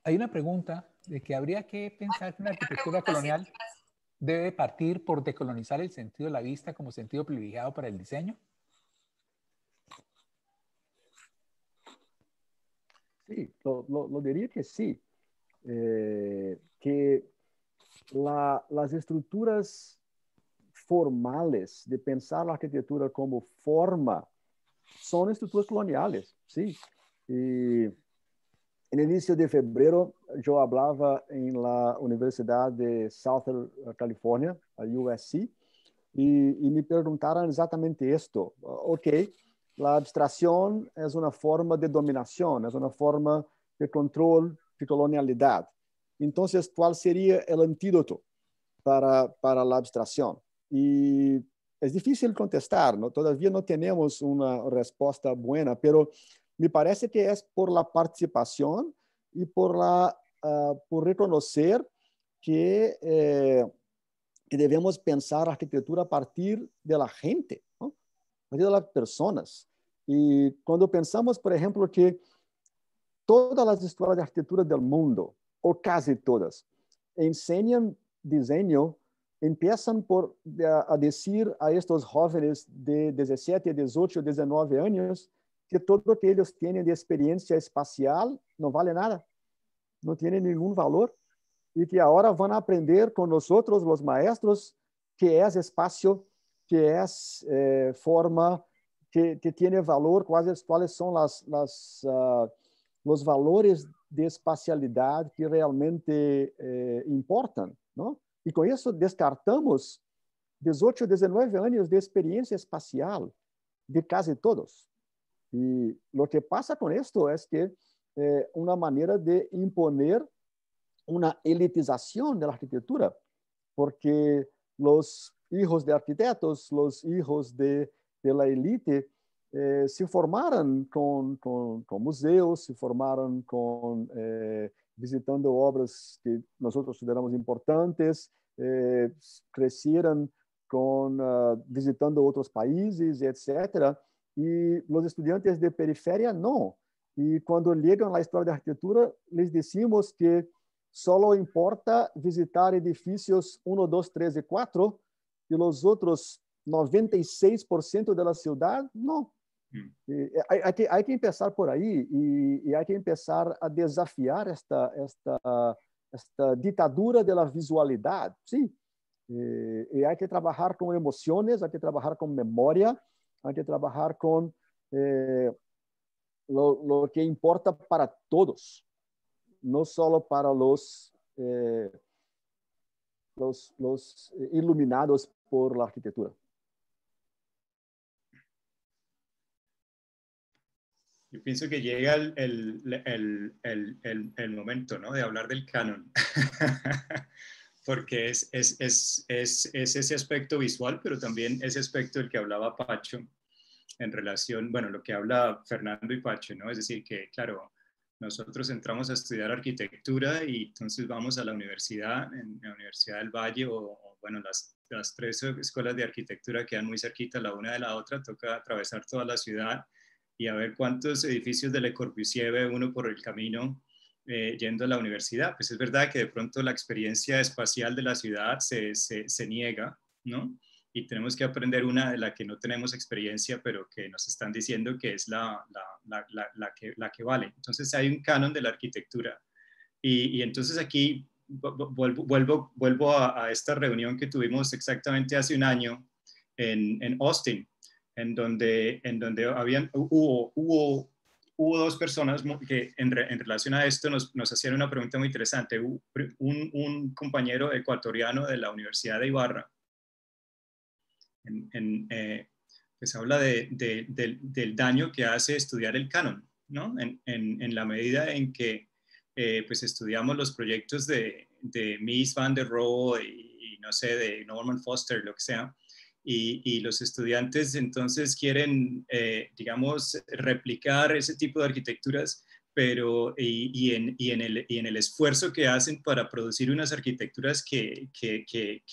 Hay una pregunta de que habría que pensar que una arquitectura colonial debe partir por decolonizar el sentido de la vista como sentido privilegiado para el diseño. Sí, lo diría que sí. Que las estructuras formales de pensar la arquitectura como forma son estructuras coloniales, sí. Y en el inicio de febrero yo hablaba en la Universidad de Southern California, a USC, y me preguntaron exactamente esto. Ok, la abstracción es una forma de dominación, es una forma de control, de colonialidad. Entonces, ¿cuál sería el antídoto para la abstracción? Y es difícil contestar, ¿no? Todavía no tenemos una respuesta buena, pero me parece que es por la participación y por reconocer que debemos pensar arquitectura a partir de la gente, ¿no? A partir de las personas. Y cuando pensamos, por ejemplo, que todas las escuelas de arquitectura del mundo, o casi todas, enseñan diseño, empiezan a decir a estos jóvenes de 17, 18, 19 años que todo lo que ellos tienen de experiencia espacial no vale nada, no tiene ningún valor, y que ahora van a aprender con nosotros, los maestros, qué es espacio, qué es forma, que tiene valor, cuáles son los valores de espacialidad que realmente importan, ¿no? Y con eso descartamos 18, 19 años de experiencia espacial de casi todos. Y lo que pasa con esto es que una manera de imponer una elitización de la arquitectura, porque los hijos de arquitectos, los hijos de la élite, se formaron con museos, se formaron visitando obras que nosotros consideramos importantes, crecieron visitando otros países, etc. Y los estudiantes de periferia no. Y cuando llegan a la historia de arquitectura, les decimos que solo importa visitar edificios 1, 2, 3 y 4, y los otros 96% de la ciudad, no. Hay que empezar por ahí, y hay que empezar a desafiar esta ditadura de la visualidad, ¿sí? Y hay que trabajar con emociones, hay que trabajar con memoria, hay que trabajar con lo que importa para todos, no solo para los iluminados por la arquitectura. Yo pienso que llega el momento, ¿no?, de hablar del canon, porque es ese aspecto visual, pero también ese aspecto del que hablaba Pacho en relación, bueno, lo que habla Fernando y Pacho, ¿no? Es decir, que claro, nosotros entramos a estudiar arquitectura y entonces vamos a la universidad, en la Universidad del Valle, o bueno, las tres escuelas de arquitectura quedan muy cerquita la una de la otra, toca atravesar toda la ciudad y a ver cuántos edificios de Le Corbusier ve uno por el camino yendo a la universidad. Pues es verdad que de pronto la experiencia espacial de la ciudad se niega, ¿no? y tenemos que aprender una de la que no tenemos experiencia, pero que nos están diciendo que es la que vale. Entonces hay un canon de la arquitectura. Y entonces aquí vuelvo a esta reunión que tuvimos exactamente hace un año en Austin, en donde hubo dos personas que en relación a esto nos hacían una pregunta muy interesante. Un compañero ecuatoriano de la Universidad de Ibarra, pues habla del daño que hace estudiar el canon, ¿no? En la medida en que pues estudiamos los proyectos de Mies van der Rohe y no sé, de Norman Foster, lo que sea, y los estudiantes entonces quieren, digamos, replicar ese tipo de arquitecturas, pero en el esfuerzo que hacen para producir unas arquitecturas que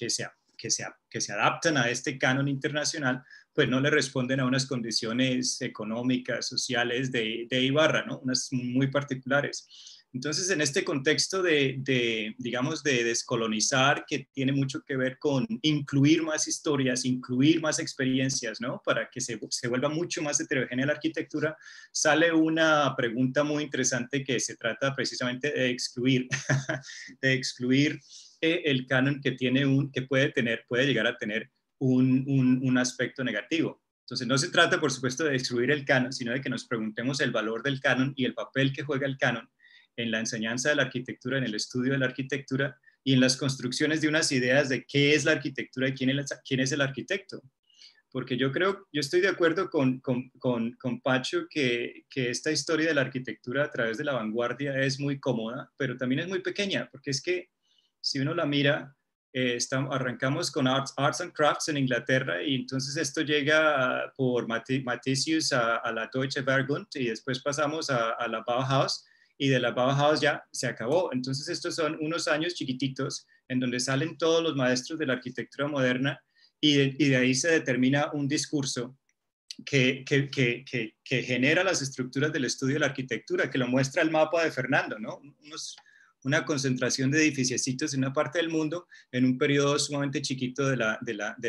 se adaptan a este canon internacional, pues no le responden a unas condiciones económicas, sociales de Ibarra, ¿no? Unas muy particulares. Entonces, en este contexto digamos, de descolonizar, que tiene mucho que ver con incluir más historias, incluir más experiencias, ¿no? Para que se vuelva mucho más heterogénea la arquitectura, sale una pregunta muy interesante que se trata precisamente de excluir, de excluir el canon que puede llegar a tener un aspecto negativo. Entonces, no se trata, por supuesto, de excluir el canon, sino de que nos preguntemos el valor del canon y el papel que juega el canon en la enseñanza de la arquitectura, en el estudio de la arquitectura y en las construcciones de unas ideas de qué es la arquitectura y quién es el arquitecto. Porque yo estoy de acuerdo con Pacho que esta historia de la arquitectura a través de la vanguardia es muy cómoda, pero también es muy pequeña, porque es que si uno la mira, arrancamos con Arts and Crafts en Inglaterra y entonces esto llega por Mathesius a la Deutsche Werkbund y después pasamos a la Bauhaus y de la Bauhaus ya se acabó. Entonces estos son unos años chiquititos en donde salen todos los maestros de la arquitectura moderna y de ahí se determina un discurso que genera las estructuras del estudio de la arquitectura, que lo muestra el mapa de Fernando, ¿no? Una concentración de edificiecitos en una parte del mundo en un periodo sumamente chiquito de la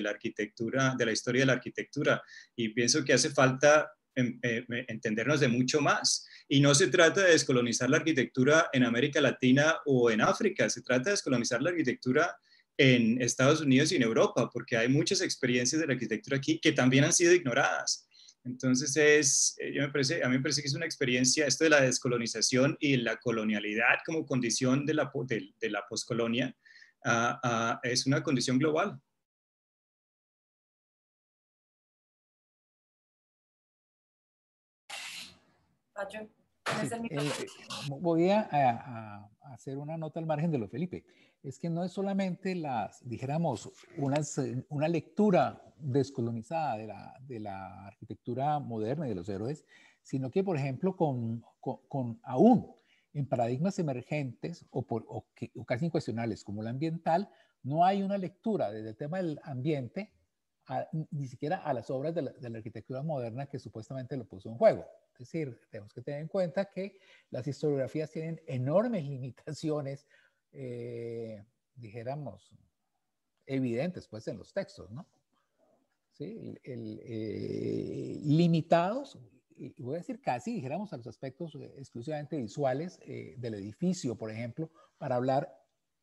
arquitectura, de la historia de la arquitectura. Y pienso que hace falta entendernos de mucho más. Y no se trata de descolonizar la arquitectura en América Latina o en África, se trata de descolonizar la arquitectura en Estados Unidos y en Europa, porque hay muchas experiencias de la arquitectura aquí que también han sido ignoradas. Entonces, a mí me parece que es una experiencia, esto de la descolonización y la colonialidad como condición de la poscolonia, es una condición global. Voy a hacer una nota al margen de lo Felipe. Es que no es solamente dijéramos, una lectura descolonizada de la arquitectura moderna y de los héroes, sino que, por ejemplo, aún en paradigmas emergentes o casi incuestionables como la ambiental, no hay una lectura desde el tema del ambiente ni siquiera a las obras de la arquitectura moderna que supuestamente lo puso en juego. Es decir, tenemos que tener en cuenta que las historiografías tienen enormes limitaciones, dijéramos, evidentes pues en los textos, ¿no? ¿Sí? Limitados, y voy a decir casi, dijéramos, a los aspectos exclusivamente visuales del edificio, por ejemplo, para hablar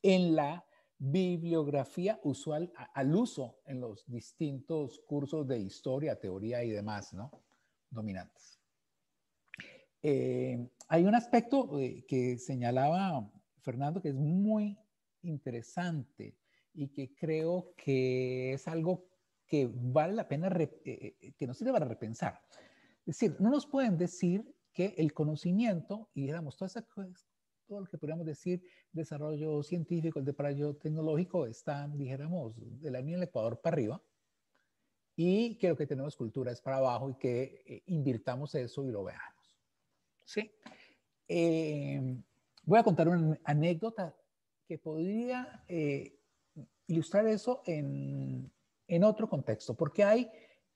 en la bibliografía usual al uso en los distintos cursos de historia, teoría y demás, ¿no? Dominantes. Hay un aspecto que señalaba Fernando que es muy interesante y que creo que es algo que vale la pena, que nos sirve para repensar. Es decir, no nos pueden decir que el conocimiento y digamos, todo lo que podríamos decir, desarrollo científico, el desarrollo tecnológico están, dijéramos, de la línea del Ecuador para arriba y que lo que tenemos cultura es para abajo y que invirtamos eso y lo veamos. ¿Sí? Voy a contar una anécdota que podría ilustrar eso en otro contexto, porque hay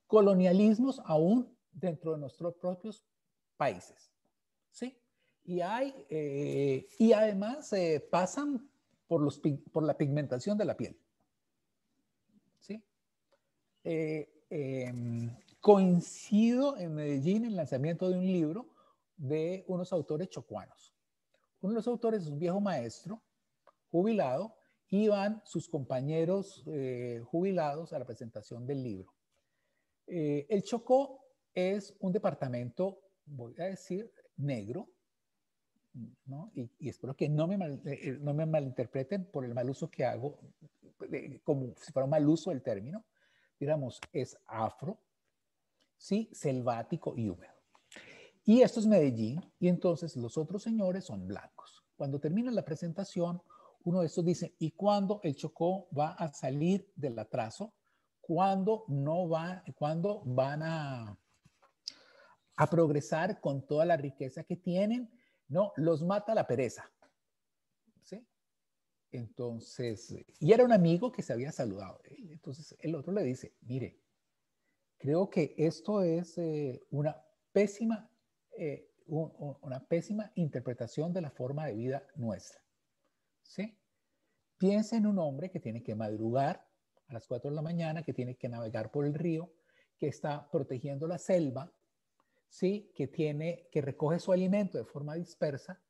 colonialismos aún dentro de nuestros propios países, ¿sí? Y además pasan por la pigmentación de la piel, ¿sí? coincido en Medellín en el lanzamiento de un libro de unos autores chocuanos. Uno de los autores es un viejo maestro jubilado y van sus compañeros jubilados a la presentación del libro. El Chocó es un departamento, voy a decir, negro, ¿no? Y espero que no me malinterpreten por el mal uso que hago, como si fuera un mal uso del término. Digamos, es afro, ¿sí? Selvático y húmedo. Y esto es Medellín, y entonces los otros señores son blancos. Cuando termina la presentación, uno de estos dice, ¿y cuándo el Chocó va a salir del atraso? ¿Cuándo van a progresar con toda la riqueza que tienen? No, los mata la pereza. ¿Sí? Entonces, y era un amigo que se había saludado. Entonces el otro le dice, mire, creo que esto es una pésima interpretación de la forma de vida nuestra. ¿Sí? Piensa en un hombre que tiene que madrugar a las 4 de la mañana, que tiene que navegar por el río, que está protegiendo la selva, ¿sí? Que recoge su alimento de forma dispersa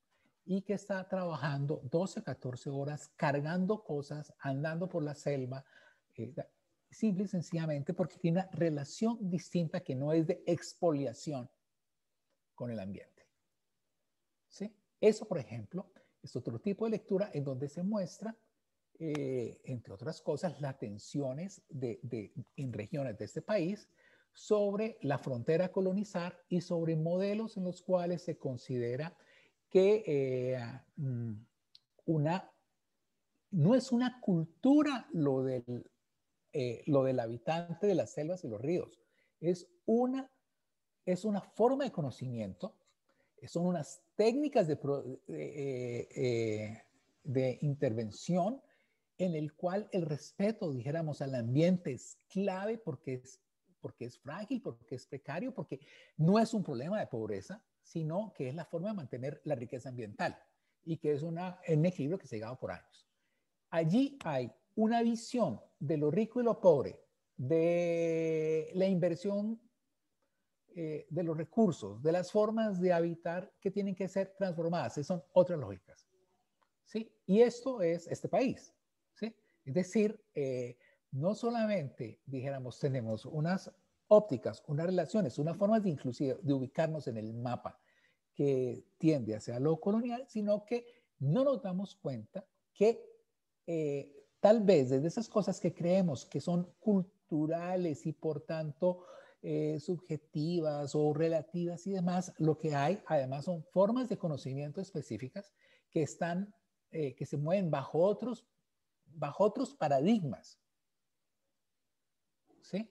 y que está trabajando 12 a 14 horas cargando cosas, andando por la selva, simple y sencillamente porque tiene una relación distinta que no es de expoliación con el ambiente. ¿Sí? Eso, por ejemplo, es otro tipo de lectura en donde se muestra, entre otras cosas, las tensiones en regiones de este país sobre la frontera a colonizar y sobre modelos en los cuales se considera que no es una cultura lo del habitante de las selvas y los ríos, es una forma de conocimiento, son unas técnicas de intervención en el cual el respeto, dijéramos, al ambiente es clave porque es frágil, porque es precario, porque no es un problema de pobreza, sino que es la forma de mantener la riqueza ambiental y que es un equilibrio que se ha llegado por años. Allí hay una visión de lo rico y lo pobre, de la inversión de los recursos, de las formas de habitar que tienen que ser transformadas. Esas son otras lógicas. ¿Sí? Y esto es este país. ¿Sí? Es decir, no solamente, dijéramos, tenemos unas ópticas, unas relaciones, unas formas de inclusive de ubicarnos en el mapa que tiende hacia lo colonial, sino que no nos damos cuenta que tal vez desde esas cosas que creemos que son culturales y por tanto subjetivas o relativas y demás, lo que hay además son formas de conocimiento específicas que están, que se mueven bajo otros paradigmas, ¿sí?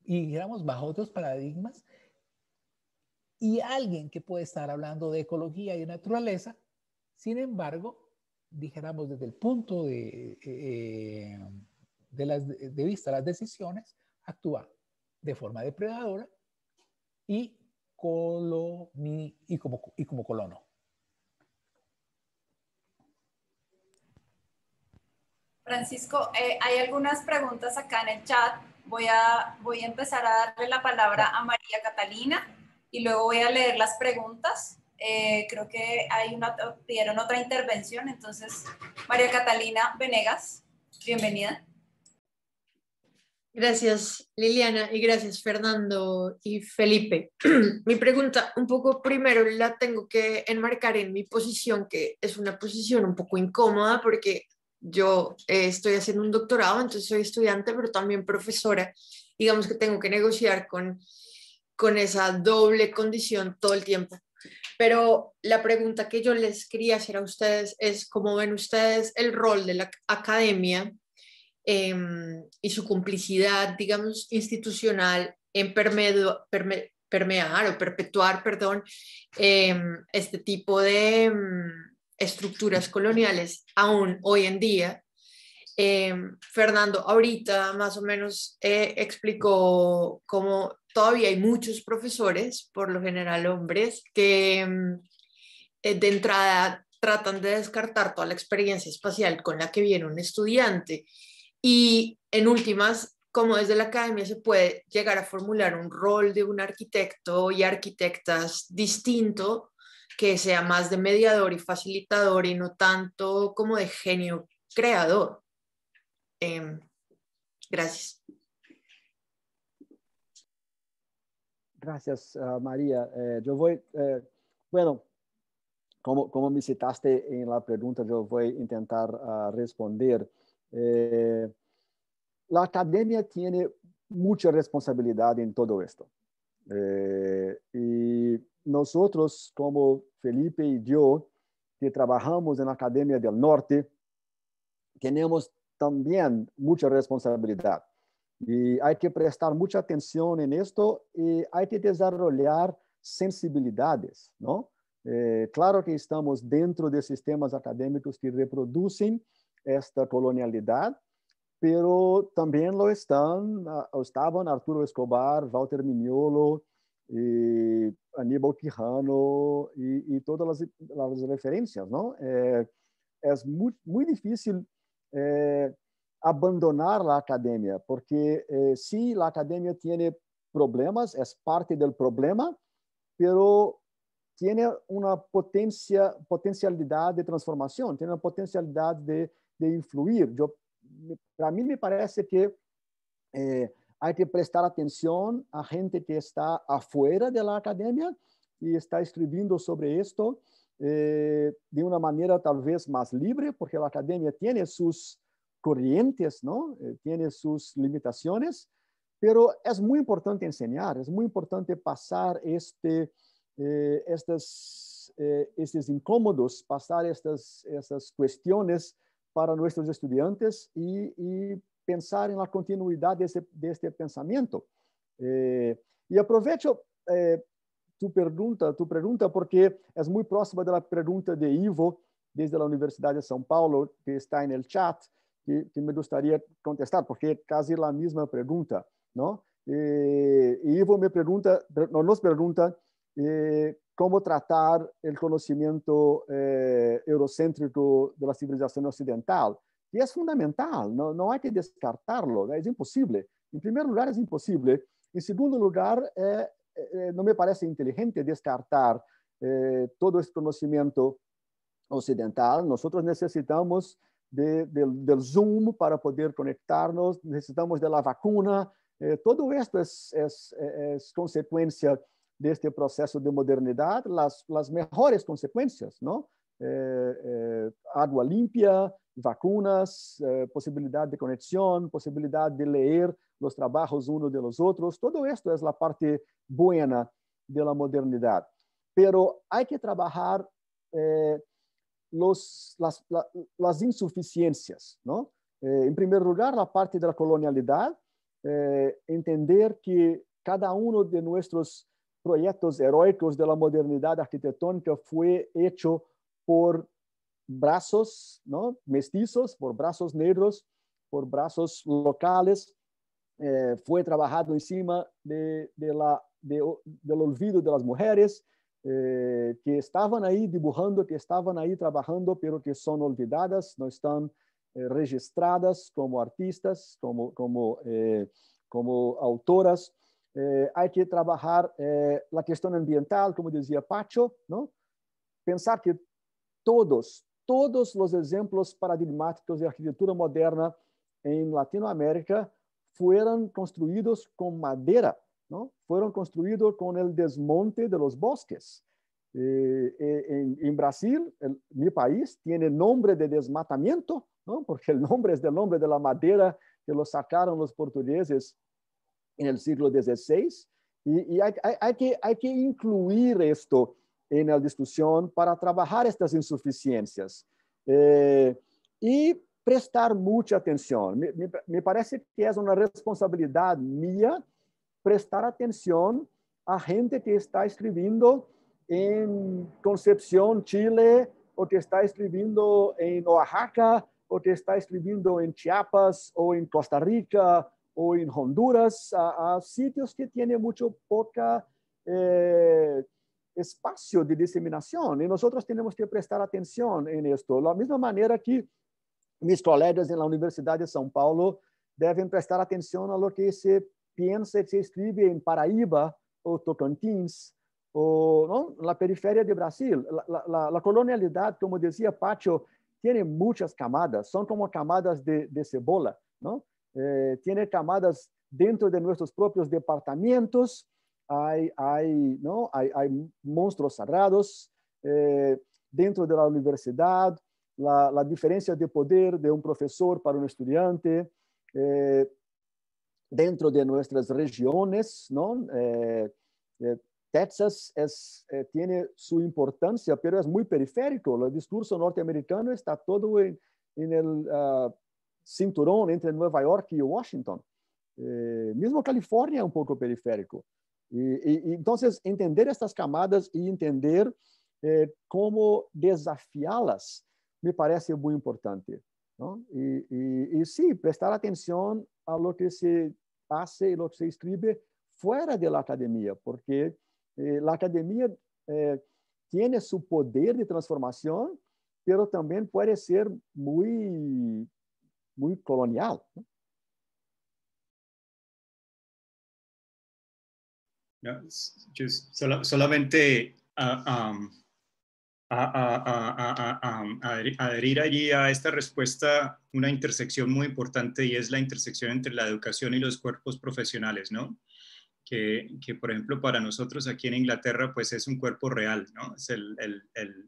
Y digamos bajo otros paradigmas, y alguien que puede estar hablando de ecología y de naturaleza, sin embargo, dijéramos desde el punto de vista de las decisiones, actúa de forma depredadora y como colono. Francisco, hay algunas preguntas acá en el chat. Voy a empezar a darle la palabra a María Catalina y luego voy a leer las preguntas. Creo que pidieron otra intervención, entonces María Catalina Venegas, bienvenida. Gracias, Liliana, y gracias, Fernando y Felipe. Mi pregunta, un poco primero la tengo que enmarcar en mi posición, que es una posición un poco incómoda porque yo estoy haciendo un doctorado, entonces soy estudiante, pero también profesora. Digamos que tengo que negociar con esa doble condición todo el tiempo. Pero la pregunta que yo les quería hacer a ustedes es, ¿cómo ven ustedes el rol de la academia y su complicidad, digamos, institucional en permear o perpetuar, perdón, este tipo de estructuras coloniales aún hoy en día? Fernando ahorita más o menos explicó cómo todavía hay muchos profesores, por lo general hombres, que de entrada tratan de descartar toda la experiencia espacial con la que viene un estudiante y en últimas cómo desde la academia se puede llegar a formular un rol de un arquitecto y arquitectas distinto, que sea más de mediador y facilitador y no tanto como de genio creador. Gracias. Gracias, María. Yo voy, bueno, como me citaste en la pregunta, yo voy a intentar responder. La academia tiene mucha responsabilidad en todo esto. Y nosotros, como Felipe y yo, que trabajamos en la Academia del Norte, tenemos también mucha responsabilidad. Y hay que prestar mucha atención en esto y hay que desarrollar sensibilidades, ¿no? Claro que estamos dentro de sistemas académicos que reproducen esta colonialidad, pero también estaban Arturo Escobar, Walter Mignolo, Aníbal Quijano y todas las referencias, ¿no? Es muy difícil abandonar la academia, porque sí, la academia tiene problemas, es parte del problema, pero tiene una potencialidad de transformación, tiene una potencialidad de influir. Para mí me parece que hay que prestar atención a gente que está afuera de la academia y está escribiendo sobre esto de una manera tal vez más libre, porque la academia tiene sus corrientes, ¿no? Tiene sus limitaciones, pero es muy importante enseñar, es muy importante pasar estos incómodos, pasar estas cuestiones para nuestros estudiantes y pensar en la continuidad de este pensamiento. Y aprovecho tu pregunta porque es muy próxima de la pregunta de Ivo desde la Universidad de São Paulo, que está en el chat, que me gustaría contestar, porque es casi la misma pregunta, ¿no? Ivo nos pregunta cómo tratar el conocimiento eurocéntrico de la civilización occidental. Y es fundamental, no hay que descartarlo, es imposible. En primer lugar, es imposible. En segundo lugar, no me parece inteligente descartar todo este conocimiento occidental. Nosotros necesitamos del Zoom para poder conectarnos, necesitamos de la vacuna. Todo esto es consecuencia de este proceso de modernidad, las mejores consecuencias, ¿no? Agua limpia, vacunas, posibilidad de conexión, posibilidad de leer los trabajos unos de los otros. Todo esto es la parte buena de la modernidad. Pero hay que trabajar las insuficiencias, ¿no? En primer lugar, la parte de la colonialidad, entender que cada uno de nuestros proyectos heroicos de la modernidad arquitectónica fue hecho por brazos, ¿no? Mestizos, por brazos negros, por brazos locales. Fue trabajado encima del olvido de las mujeres que estaban ahí dibujando, que estaban ahí trabajando, pero que son olvidadas, no están registradas como artistas, como autoras. Hay que trabajar la cuestión ambiental, como decía Pacho, ¿no? Pensar que todos los ejemplos paradigmáticos de arquitectura moderna en Latinoamérica fueron construidos con madera, ¿no? Fueron construidos con el desmonte de los bosques. En Brasil, mi país, tiene nombre de desmatamiento, ¿no? Porque el nombre es del nombre de la madera que lo sacaron los portugueses en el siglo XVI. Y hay que incluir esto en la discusión para trabajar estas insuficiencias. Y prestar mucha atención. Me parece que es una responsabilidad mía prestar atención a gente que está escribiendo en Concepción, Chile, o que está escribiendo en Oaxaca, o que está escribiendo en Chiapas, o en Costa Rica, o en Honduras, a sitios que tienen mucho poca espacio de diseminación. Y nosotros tenemos que prestar atención en esto. De la misma manera que mis colegas en la Universidad de São Paulo deben prestar atención a lo que se piensa y se escribe en Paraíba o Tocantins, o ¿no? La periferia de Brasil. La colonialidad, como decía Pacho, tiene muchas camadas, son como camadas de cebolla, ¿no? Tiene camadas dentro de nuestros propios departamentos, ¿no? Hay monstruos sagrados dentro de la universidad, la diferencia de poder de un profesor para un estudiante, dentro de nuestras regiones, ¿no? Texas tiene su importancia, pero es muy periférico. El discurso norteamericano está todo en el cinturón entre Nueva York y Washington. Mismo California es un poco periférico. Y entonces, entender estas camadas y entender cómo desafiarlas me parece muy importante, ¿no? Y sí, prestar atención a lo que se hace y lo que se escribe fuera de la academia, porque la academia tiene su poder de transformación, pero también puede ser muy, muy colonial, ¿no? No, yo solamente adherir allí a esta respuesta una intersección muy importante, y es la intersección entre la educación y los cuerpos profesionales, ¿no? Que por ejemplo, para nosotros aquí en Inglaterra, pues es un cuerpo real, ¿no? Es el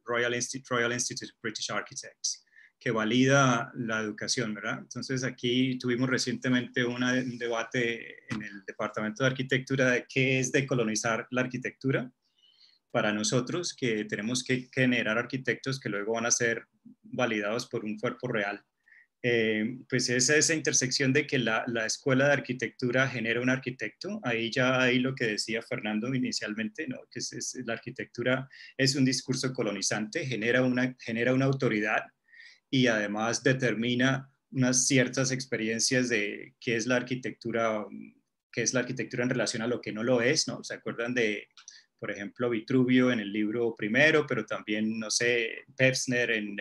Royal Institute of British Architects, que valida la educación, ¿verdad? Entonces aquí tuvimos recientemente un debate en el Departamento de Arquitectura de qué es decolonizar la arquitectura. Para nosotros, que tenemos que generar arquitectos que luego van a ser validados por un cuerpo real. Pues esa intersección de que la escuela de arquitectura genera un arquitecto, ahí ya hay lo que decía Fernando inicialmente, ¿no? Que la arquitectura es un discurso colonizante, genera una autoridad y además determina unas ciertas experiencias de qué es la arquitectura en relación a lo que no lo es, ¿no? ¿Se acuerdan de, por ejemplo, Vitruvio en el libro primero, pero también, no sé, Pevsner en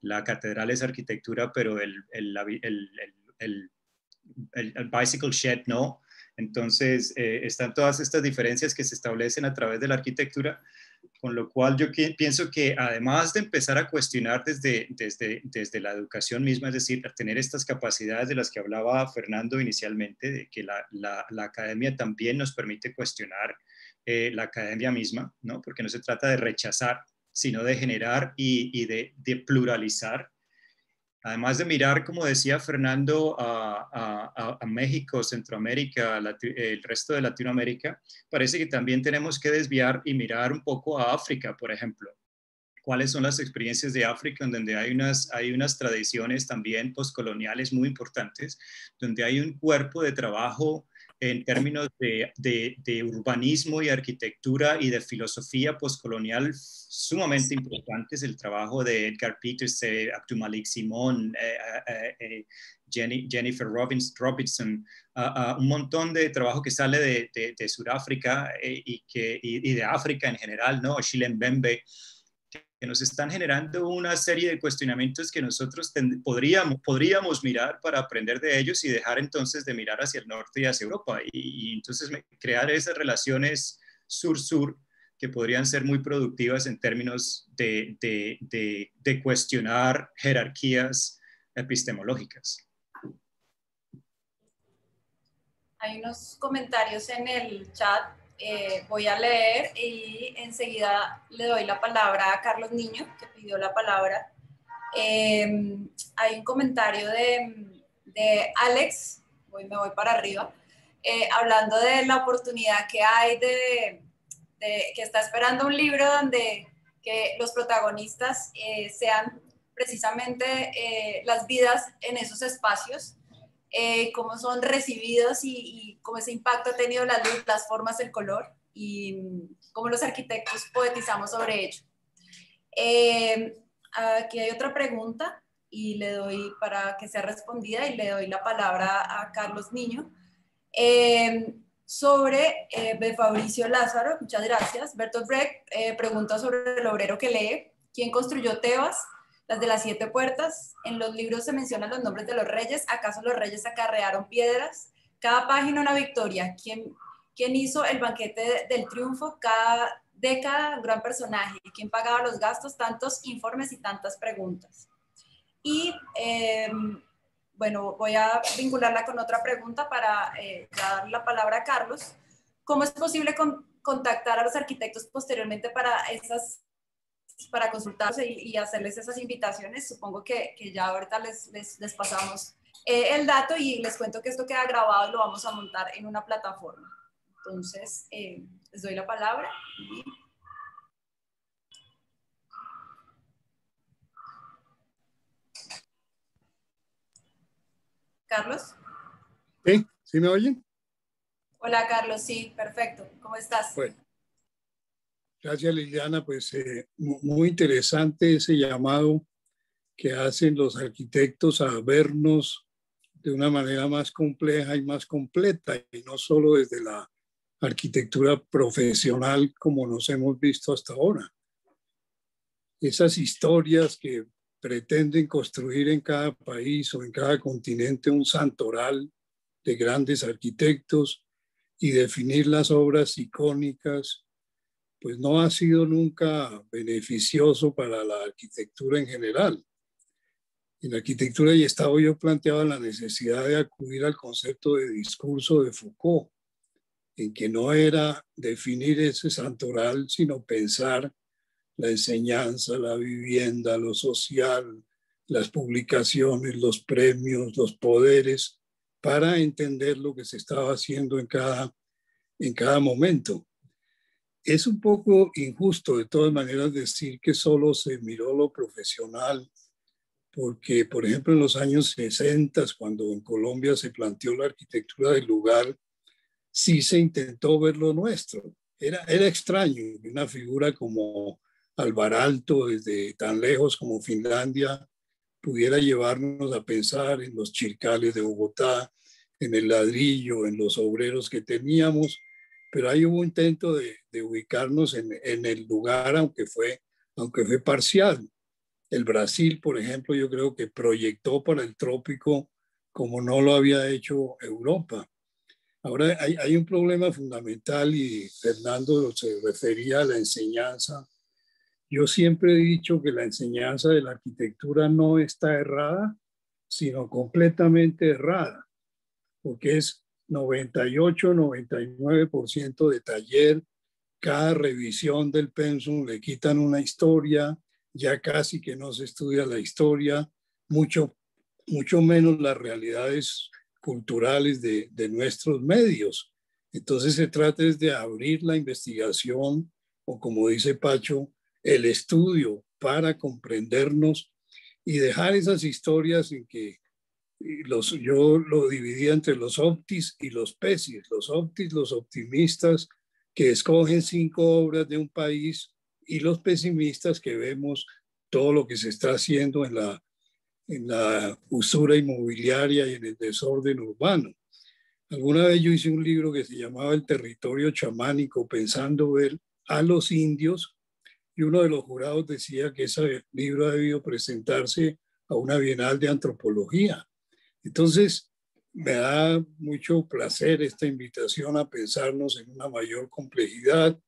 la catedral es arquitectura, pero el bicycle shed no? Entonces, están todas estas diferencias que se establecen a través de la arquitectura, con lo cual yo pienso que además de empezar a cuestionar desde la educación misma, es decir, a tener estas capacidades de las que hablaba Fernando inicialmente, de que la academia también nos permite cuestionar la academia misma, ¿no? Porque no se trata de rechazar, sino de generar y de pluralizar. Además de mirar, como decía Fernando, a México, Centroamérica, el resto de Latinoamérica, parece que también tenemos que desviar y mirar un poco a África, por ejemplo. ¿Cuáles son las experiencias de África, en donde hay unas tradiciones también postcoloniales muy importantes, donde hay un cuerpo de trabajo en términos de urbanismo y arquitectura y de filosofía postcolonial sumamente importantes? El trabajo de Edgar Peters, Abdulmalik Simon, Jennifer Robinson, un montón de trabajo que sale de Sudáfrica y de África en general, ¿no? Achille Mbembe, que nos están generando una serie de cuestionamientos que nosotros podríamos mirar para aprender de ellos y dejar entonces de mirar hacia el norte y hacia Europa, y entonces crear esas relaciones sur-sur que podrían ser muy productivas en términos de cuestionar jerarquías epistemológicas. Hay unos comentarios en el chat. Voy a leer y enseguida le doy la palabra a Carlos Niño, que pidió la palabra. Hay un comentario de Alex, me voy para arriba, hablando de la oportunidad que hay que está esperando un libro donde que los protagonistas sean precisamente las vidas en esos espacios. Cómo son recibidos y cómo ese impacto ha tenido la luz, las formas, el color, y cómo los arquitectos poetizamos sobre ello. Aquí hay otra pregunta y le doy para que sea respondida, y le doy la palabra a Carlos Niño. Sobre Fabricio Lázaro, muchas gracias. Bertolt Brecht pregunta sobre el obrero que lee. ¿Quién construyó Tebas? las de las 7 puertas. En los libros se mencionan los nombres de los reyes. ¿Acaso los reyes acarrearon piedras? Cada página una victoria. ¿Quién hizo el banquete del triunfo? Cada década un gran personaje. ¿Quién pagaba los gastos? Tantos informes y tantas preguntas. Y bueno, voy a vincularla con otra pregunta para dar la palabra a Carlos. ¿Cómo es posible contactar a los arquitectos posteriormente para consultarse y hacerles esas invitaciones? Supongo que ya ahorita les pasamos el dato y les cuento que esto queda grabado y lo vamos a montar en una plataforma. Entonces, les doy la palabra. Carlos. ¿Sí me oyen? Hola, Carlos. Sí, perfecto. ¿Cómo estás? Bueno, gracias, Liliana. Pues muy interesante ese llamado que hacen los arquitectos a vernos de una manera más compleja y más completa, y no solo desde la arquitectura profesional como nos hemos visto hasta ahora. Esas historias que pretenden construir en cada país o en cada continente un santoral de grandes arquitectos y definir las obras icónicas, pues no ha sido nunca beneficioso para la arquitectura en general. En la arquitectura y Estado yo planteaba la necesidad de acudir al concepto de discurso de Foucault, en que no era definir ese santoral, sino pensar la enseñanza, la vivienda, lo social, las publicaciones, los premios, los poderes, para entender lo que se estaba haciendo en cada momento. Es un poco injusto de todas maneras decir que solo se miró lo profesional, porque, por ejemplo, en los años 60, cuando en Colombia se planteó la arquitectura del lugar, sí se intentó ver lo nuestro. Era extraño, una figura como Alvar Aalto, desde tan lejos como Finlandia, pudiera llevarnos a pensar en los chircales de Bogotá, en el ladrillo, en los obreros que teníamos, pero ahí hubo un intento de ubicarnos en el lugar, aunque fue parcial. El Brasil, por ejemplo, yo creo que proyectó para el trópico como no lo había hecho Europa. Ahora hay un problema fundamental y Fernando se refería a la enseñanza. Yo siempre he dicho que la enseñanza de la arquitectura no está errada, sino completamente errada, porque es 98-99% de taller. Cada revisión del pensum le quitan una historia, ya casi que no se estudia la historia, mucho menos las realidades culturales de nuestros medios. Entonces se trata de abrir la investigación, o como dice Pacho, el estudio para comprendernos y dejar esas historias en que yo lo dividía entre los optis y los pesis. Los optis, los optimistas que escogen 5 obras de un país, y los pesimistas que vemos todo lo que se está haciendo en la usura inmobiliaria y en el desorden urbano. Alguna vez yo hice un libro que se llamaba El territorio chamánico, pensando ver a los indios, y uno de los jurados decía que ese libro ha debido presentarse a una bienal de antropología. Entonces, me da mucho placer esta invitación a pensarnos en una mayor complejidad,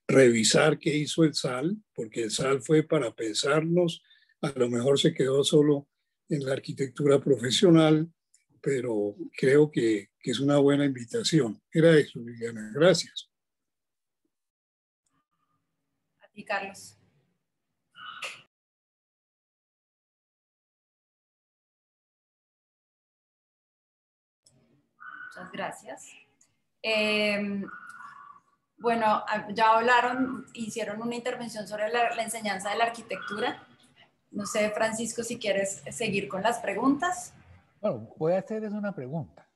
revisar qué hizo el SAL, porque el SAL fue para pensarnos, a lo mejor se quedó solo en la arquitectura profesional, pero creo que es una buena invitación. Era eso, Liliana. Gracias. A ti, Carlos. Muchas gracias. Bueno, ya hablaron, hicieron una intervención sobre la enseñanza de la arquitectura. No sé, Francisco, si quieres seguir con las preguntas. Bueno, voy a hacerles una pregunta.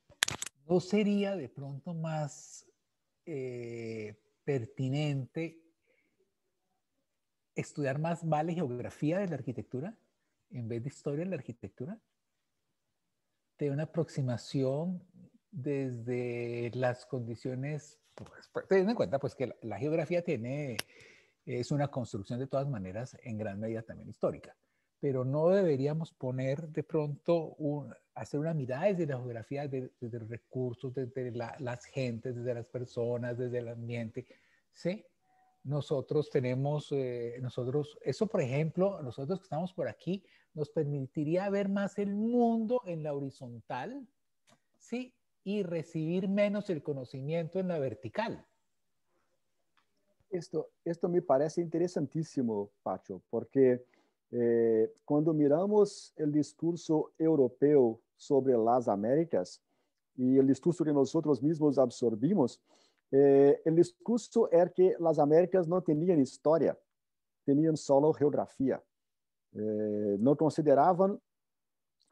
¿No sería de pronto más pertinente estudiar más vale geografía de la arquitectura en vez de historia de la arquitectura? De una aproximación desde las condiciones, pues, teniendo en cuenta pues, que la geografía es una construcción de todas maneras en gran medida también histórica, pero no deberíamos poner de pronto, hacer una mirada desde la geografía, desde los recursos, desde las gentes, desde las personas, desde el ambiente, ¿sí? Nosotros tenemos, eso por ejemplo, nosotros que estamos por aquí, nos permitiría ver más el mundo en la horizontal, ¿sí? Y recibir menos el conocimiento en la vertical. Esto me parece interesantísimo, Pacho, porque cuando miramos el discurso europeo sobre las Américas y el discurso que nosotros mismos absorbimos, el discurso era que las Américas no tenían historia, tenían solo geografía. No consideraban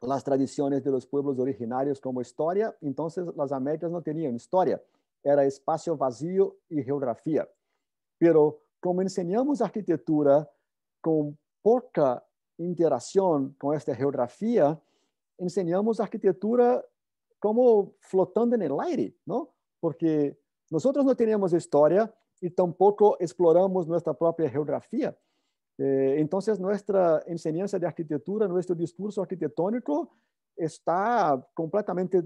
las tradiciones de los pueblos originarios como historia, entonces las Américas no tenían historia, era espacio vacío y geografía. Pero como enseñamos arquitectura con poca interacción con esta geografía, enseñamos arquitectura como flotando en el aire, ¿no? Porque nosotros no tenemos historia y tampoco exploramos nuestra propia geografía. Entonces, nuestra enseñanza de arquitectura, nuestro discurso arquitectónico está completamente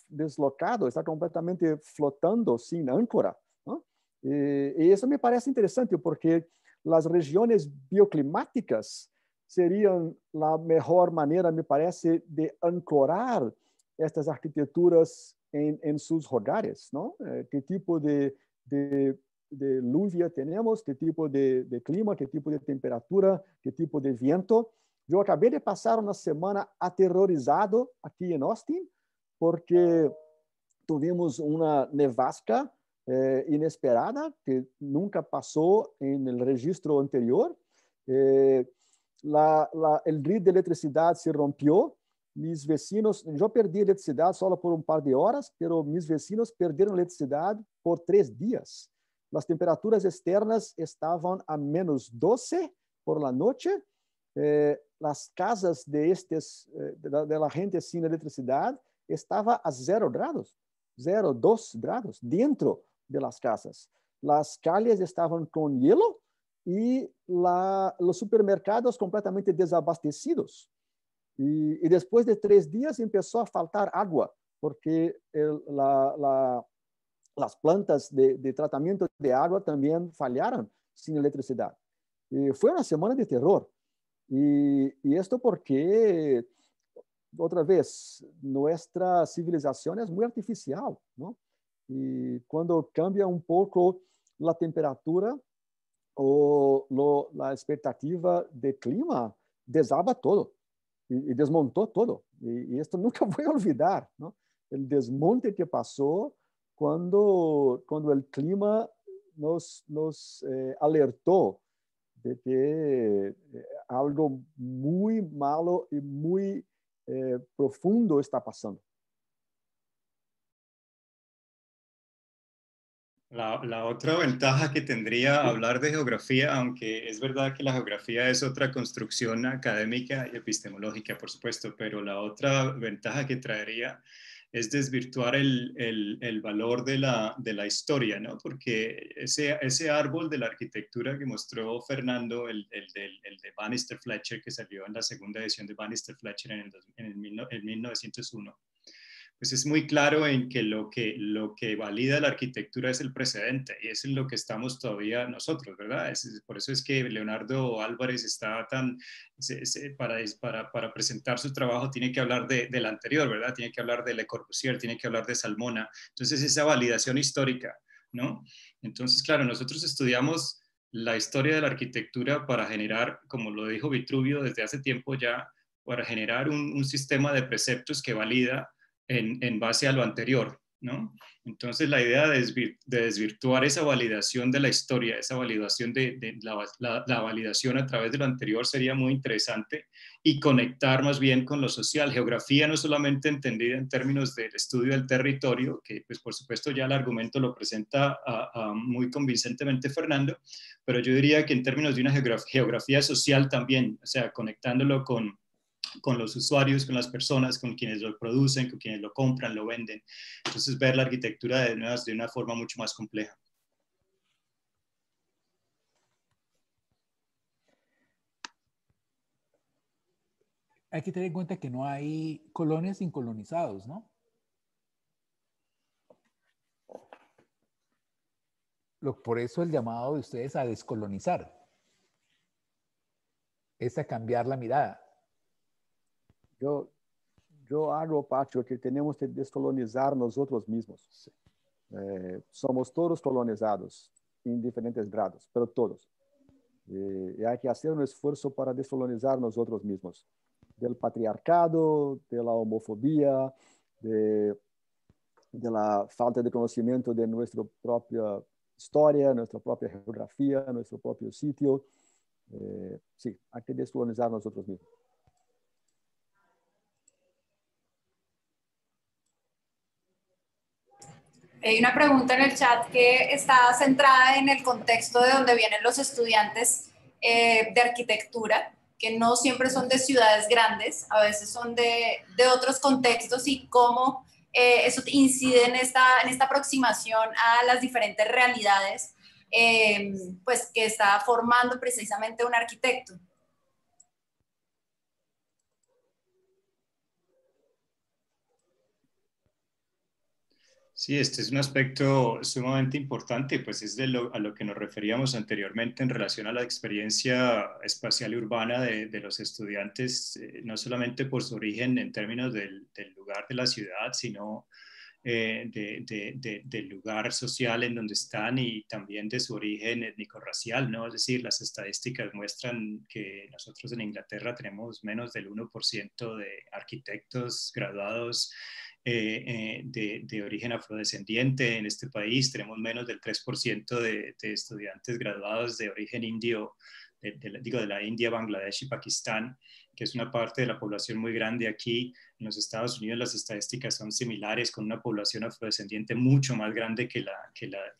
deslocado, está completamente flotando sin áncora, ¿no? Y eso me parece interesante porque las regiones bioclimáticas serían la mejor manera, me parece, de ancorar estas arquitecturas en sus hogares, ¿no? ¿Qué tipo de lluvia tenemos? ¿Qué tipo de clima? ¿Qué tipo de temperatura? ¿Qué tipo de viento? Yo acabé de pasar una semana aterrorizado aquí en Austin porque tuvimos una nevasca inesperada que nunca pasó en el registro anterior. El grid de electricidad se rompió. Mis vecinos, yo perdí electricidad solo por un par de horas, pero mis vecinos perdieron electricidad por 3 días. Las temperaturas externas estaban a -12 por la noche. Las casas de la gente sin electricidad estaba a 0 grados, 0, 2 grados dentro de las casas. Las calles estaban con hielo y los supermercados completamente desabastecidos. Y después de 3 días empezó a faltar agua, porque las plantas de tratamiento de agua también fallaron sin electricidad. Y fue una semana de terror. Y esto porque, otra vez, nuestra civilización es muy artificial, ¿no? Y cuando cambia un poco la temperatura o la expectativa de clima, desaba todo y desmontó todo. Y esto nunca voy a olvidar, ¿no? El desmonte que pasó cuando el clima nos alertó de que algo muy malo y muy profundo está pasando. La otra ventaja que tendría hablar de geografía, aunque es verdad que la geografía es otra construcción académica y epistemológica, por supuesto, pero la otra ventaja que traería es desvirtuar el valor de la historia, ¿no? Porque ese árbol de la arquitectura que mostró Fernando, el de Bannister Fletcher, que salió en la segunda edición de Bannister Fletcher en 1901, pues es muy claro en que lo que valida la arquitectura es el precedente y es en lo que estamos todavía nosotros, ¿verdad? Por eso es que Leonardo Álvarez está para presentar su trabajo tiene que hablar del anterior, ¿verdad? Tiene que hablar de Le Corbusier, tiene que hablar de Salmona. Entonces esa validación histórica, ¿no? Entonces, claro, nosotros estudiamos la historia de la arquitectura para generar, como lo dijo Vitruvio desde hace tiempo ya, para generar un sistema de preceptos que valida en base a lo anterior, ¿no? Entonces la idea de desvirtuar esa validación de la historia, esa validación de la validación a través de lo anterior sería muy interesante y conectar más bien con lo social. Geografía no solamente entendida en términos del estudio del territorio, que pues por supuesto ya el argumento lo presenta muy convincentemente Fernando, pero yo diría que en términos de una geografía social también, o sea, conectándolo con los usuarios, con las personas, con quienes lo producen, con quienes lo compran, lo venden. Entonces, ver la arquitectura de una forma mucho más compleja. hay que tener en cuenta que no hay colonias sin colonizados, ¿no? Por eso el llamado de ustedes a descolonizar, es a cambiar la mirada. Yo hago, Pacho, que tenemos que descolonizar nosotros mismos. Somos todos colonizados en diferentes grados, pero todos. Y hay que hacer un esfuerzo para descolonizar nosotros mismos. Del patriarcado, de la homofobia, de la falta de conocimiento de nuestra propia historia, nuestra propia geografía, nuestro propio sitio. Sí, hay que descolonizar nosotros mismos. Hay una pregunta en el chat que está centrada en el contexto de donde vienen los estudiantes de arquitectura, que no siempre son de ciudades grandes, a veces son de otros contextos, y cómo eso incide en esta aproximación a las diferentes realidades pues, que está formando precisamente un arquitecto. Sí, este es un aspecto sumamente importante, pues es a lo que nos referíamos anteriormente en relación a la experiencia espacial y urbana de los estudiantes, no solamente por su origen en términos del lugar de la ciudad, sino del lugar social en donde están y también de su origen étnico-racial, ¿no? Es decir, las estadísticas muestran que nosotros en Inglaterra tenemos menos del 1% de arquitectos graduados de origen afrodescendiente en este país. Tenemos menos del 3% de estudiantes graduados de origen indio, de la India, Bangladesh y Pakistán, que es una parte de la población muy grande aquí. En los Estados Unidos las estadísticas son similares, con una población afrodescendiente mucho más grande que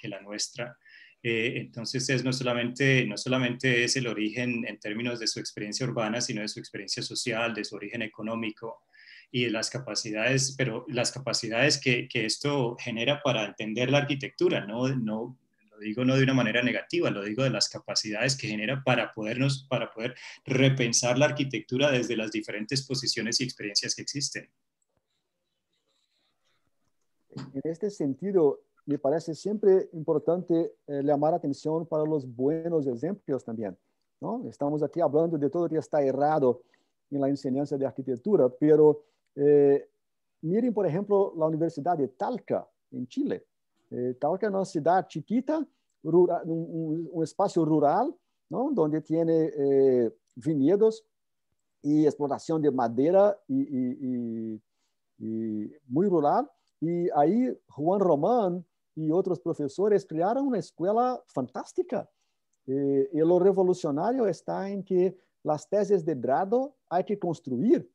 la nuestra. Entonces no solamente es el origen en términos de su experiencia urbana, sino de su experiencia social, de su origen económico y de las capacidades, pero las capacidades que esto genera para entender la arquitectura, no lo digo no de una manera negativa, lo digo de las capacidades que genera para poder repensar la arquitectura desde las diferentes posiciones y experiencias que existen. En este sentido, me parece siempre importante llamar atención para los buenos ejemplos también, ¿no? Estamos aquí hablando de todo lo que está errado en la enseñanza de arquitectura, pero miren, por ejemplo, la Universidad de Talca, en Chile. Talca es una ciudad chiquita, rural, un espacio rural, ¿no? Donde tiene viñedos y explotación de madera y muy rural. Y ahí Juan Román y otros profesores crearon una escuela fantástica. Y lo revolucionario está en que las tesis de grado hay que construir.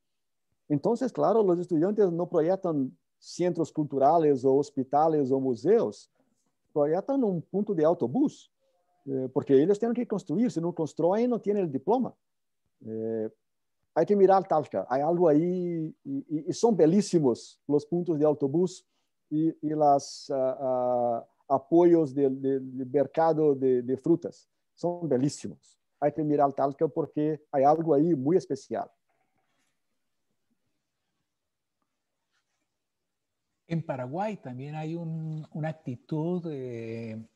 Entonces, claro, los estudiantes no proyectan centros culturales o hospitales o museos, proyectan un punto de autobús, porque ellos tienen que construir. Si no construyen, no tienen el diploma. Hay que mirar Talca, hay algo ahí, y son belísimos los puntos de autobús y los apoyos del mercado de frutas. Son belísimos. Hay que mirar Talca porque hay algo ahí muy especial. En Paraguay también hay una actitud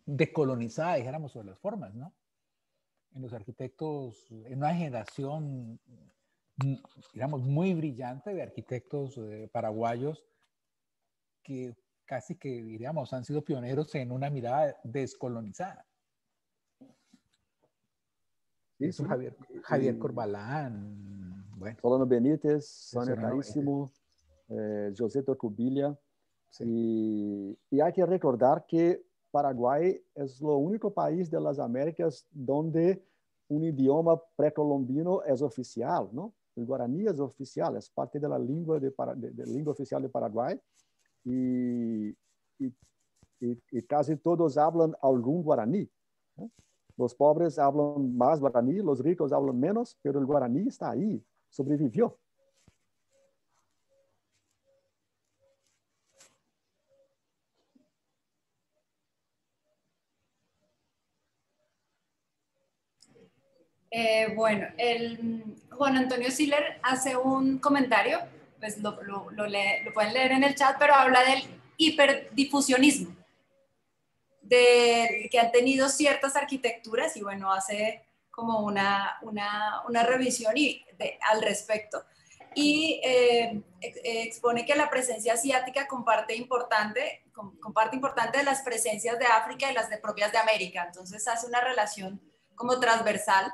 decolonizada, dijéramos, sobre las formas, ¿no? En los arquitectos, en una generación, digamos, muy brillante de arquitectos paraguayos que casi que, diríamos, han sido pioneros en una mirada descolonizada. Sí, sí. Javier Corbalán, bueno. Solano Benítez, Sonia Carísimo, José Tocubilla. Sí. Y hay que recordar que Paraguay es lo único país de las Américas donde un idioma precolombino es oficial, ¿no? El guaraní es oficial, es parte de la lengua, de lengua oficial de Paraguay. Y casi todos hablan algún guaraní, ¿no? Los pobres hablan más guaraní, los ricos hablan menos, pero el guaraní está ahí, sobrevivió. Bueno, Juan Antonio Siller hace un comentario, pues lo pueden leer en el chat, pero habla del hiperdifusionismo, que han tenido ciertas arquitecturas y bueno, hace como una revisión al respecto. Y expone que la presencia asiática comparte importante de las presencias de África y las propias de América. Entonces hace una relación como transversal.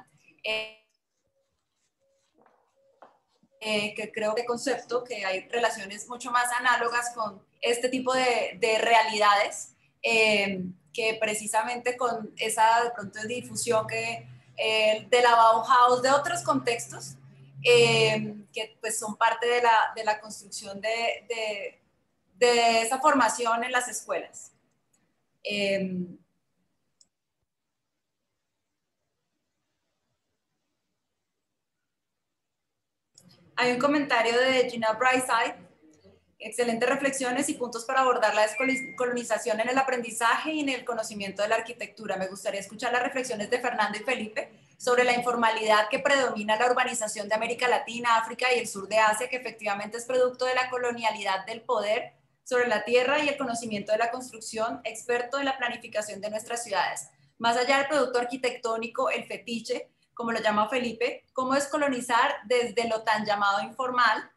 Que creo que concepto, que hay relaciones mucho más análogas con este tipo de realidades, que precisamente con esa de pronto difusión de la Bauhaus, de otros contextos, que pues son parte de la construcción de esa formación en las escuelas. Hay un comentario de Gina Brightside. Excelentes reflexiones y puntos para abordar la descolonización en el aprendizaje y en el conocimiento de la arquitectura. Me gustaría escuchar las reflexiones de Fernando y Felipe sobre la informalidad que predomina en la urbanización de América Latina, África y el sur de Asia, que efectivamente es producto de la colonialidad del poder sobre la tierra y el conocimiento de la construcción, experto en la planificación de nuestras ciudades. Más allá del producto arquitectónico, el fetiche, como lo llama Felipe, cómo descolonizar desde lo tan llamado informal,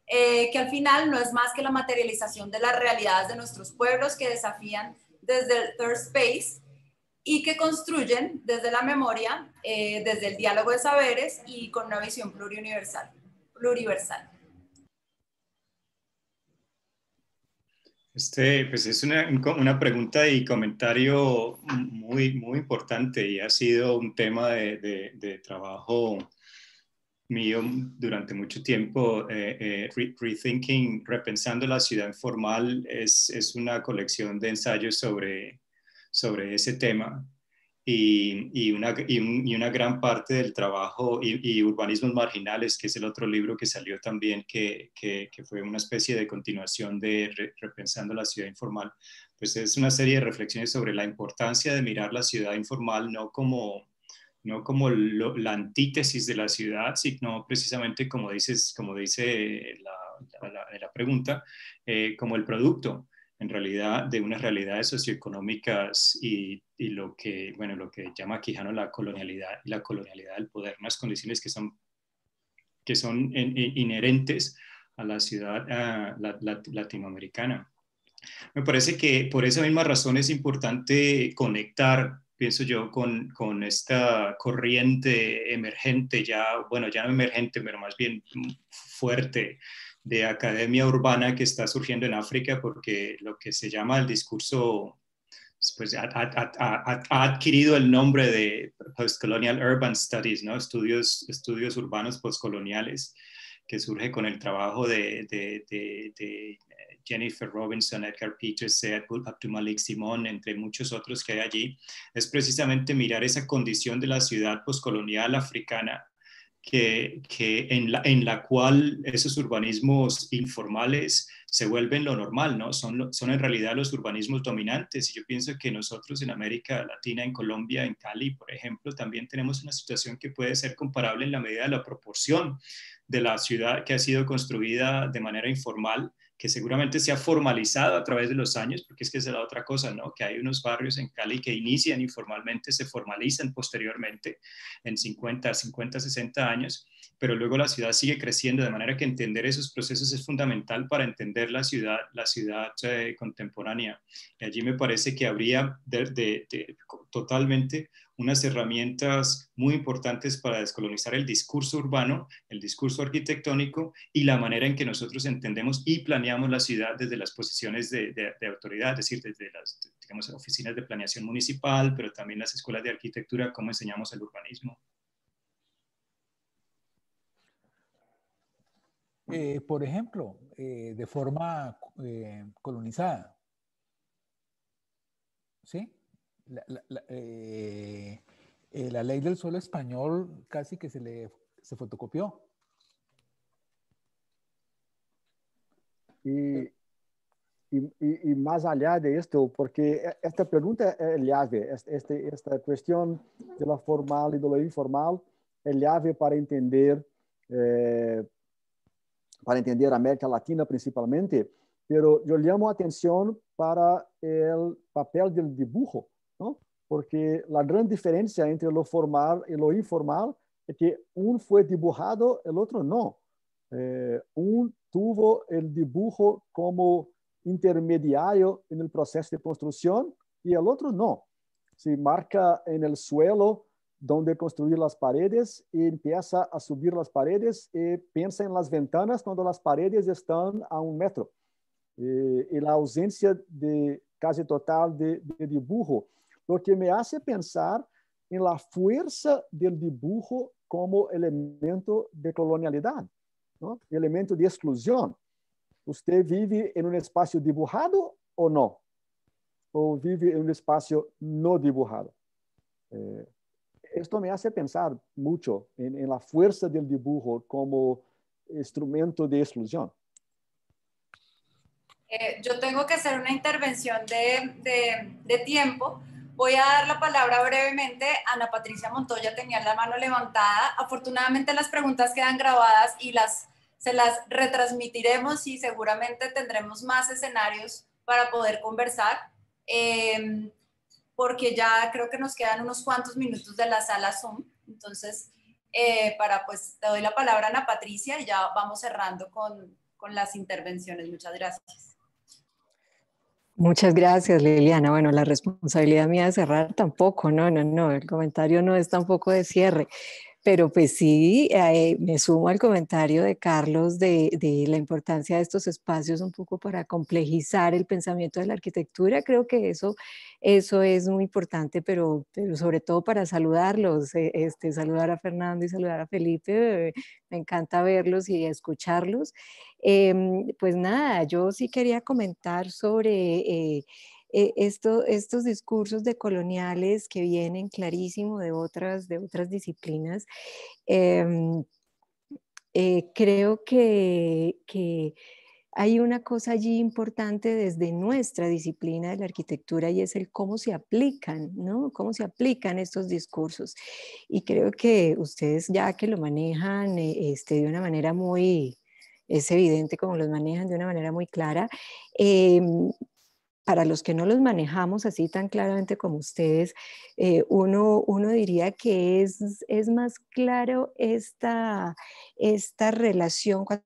que al final no es más que la materialización de las realidades de nuestros pueblos que desafían desde el third space y que construyen desde la memoria, desde el diálogo de saberes y con una visión pluriversal. Pues es una pregunta y comentario muy, muy importante y ha sido un tema de trabajo mío durante mucho tiempo. Rethinking, repensando la ciudad informal, es una colección de ensayos sobre ese tema. Y una gran parte del trabajo, y Urbanismos Marginales, que es el otro libro que salió también, que fue una especie de continuación de Repensando la ciudad informal, pues es una serie de reflexiones sobre la importancia de mirar la ciudad informal no como la antítesis de la ciudad, sino precisamente como dice la pregunta, como el producto en realidad de unas realidades socioeconómicas y lo que llama Quijano la colonialidad y la colonialidad del poder, unas condiciones que son inherentes a la ciudad latinoamericana. Me parece que por esa misma razón es importante conectar, pienso yo, con esta corriente emergente, ya no emergente, pero más bien fuerte, de academia urbana que está surgiendo en África, porque lo que se llama el discurso pues ha adquirido el nombre de Postcolonial Urban Studies, ¿no? Estudios urbanos postcoloniales, que surge con el trabajo de Jennifer Robinson, Edgar Peters, Abdulmalik Simon, entre muchos otros que hay allí. Es precisamente mirar esa condición de la ciudad postcolonial africana en la cual esos urbanismos informales se vuelven lo normal, ¿no? Son en realidad los urbanismos dominantes. Y yo pienso que nosotros en América Latina, en Colombia, en Cali, por ejemplo, también tenemos una situación que puede ser comparable en la medida de la proporción de la ciudad que ha sido construida de manera informal, que seguramente se ha formalizado a través de los años, porque es que esa es la otra cosa, ¿no? Que hay unos barrios en Cali que inician informalmente, se formalizan posteriormente en 50, 60 años, pero luego la ciudad sigue creciendo, de manera que entender esos procesos es fundamental para entender la ciudad contemporánea. Y allí me parece que habría totalmente unas herramientas muy importantes para descolonizar el discurso urbano, el discurso arquitectónico y la manera en que nosotros entendemos y planeamos la ciudad desde las posiciones de autoridad, es decir, desde las, digamos, oficinas de planeación municipal, pero también las escuelas de arquitectura, cómo enseñamos el urbanismo. Por ejemplo, de forma colonizada, ¿sí? La ley del suelo español casi que se fotocopió. Y más allá de esto, porque esta pregunta es llave, esta cuestión de la formal y de lo informal llave para entender América Latina principalmente, pero yo llamo atención para el papel del dibujo, ¿no? Porque la gran diferencia entre lo formal y lo informal es que un fue dibujado, el otro no. Un tuvo el dibujo como intermediario en el proceso de construcción y el otro no. Se marca en el suelo donde construir las paredes y empieza a subir las paredes y piensa en las ventanas cuando las paredes están a 1 metro. Y la ausencia de casi total de dibujo, lo que me hace pensar en la fuerza del dibujo como elemento de colonialidad, ¿no? Elemento de exclusión. ¿Usted vive en un espacio dibujado o no? ¿O vive en un espacio no dibujado? Esto me hace pensar mucho en la fuerza del dibujo como instrumento de exclusión. Yo tengo que hacer una intervención de tiempo. Voy a dar la palabra brevemente. Ana Patricia Montoya tenía la mano levantada. Afortunadamente las preguntas quedan grabadas y se las retransmitiremos y seguramente tendremos más escenarios para poder conversar, porque ya creo que nos quedan unos cuantos minutos de la sala Zoom. Entonces, te doy la palabra a Ana Patricia y ya vamos cerrando con las intervenciones. Muchas gracias. Muchas gracias, Liliana. Bueno, la responsabilidad mía de cerrar tampoco, no, el comentario no es tampoco de cierre, pero pues sí, me sumo al comentario de Carlos de la importancia de estos espacios un poco para complejizar el pensamiento de la arquitectura. Creo que eso es muy importante, pero sobre todo para saludarlos, saludar a Fernando y saludar a Felipe. Me encanta verlos y escucharlos. Pues nada, yo sí quería comentar sobre estos discursos decoloniales que vienen clarísimo de otras disciplinas. Creo que hay una cosa allí importante desde nuestra disciplina de la arquitectura y es el cómo se aplican, ¿no? Cómo se aplican estos discursos. Y creo que ustedes ya que lo manejan de una manera es evidente cómo los manejan de una manera muy clara. Para los que no los manejamos así tan claramente como ustedes, uno diría que es más claro esta relación cuando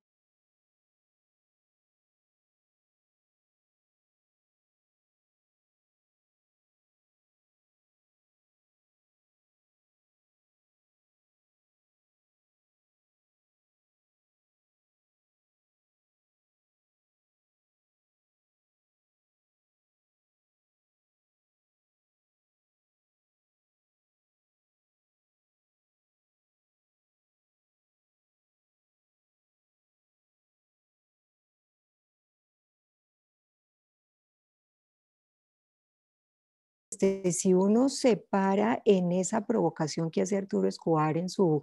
si uno se para en esa provocación que hace Arturo Escobar en su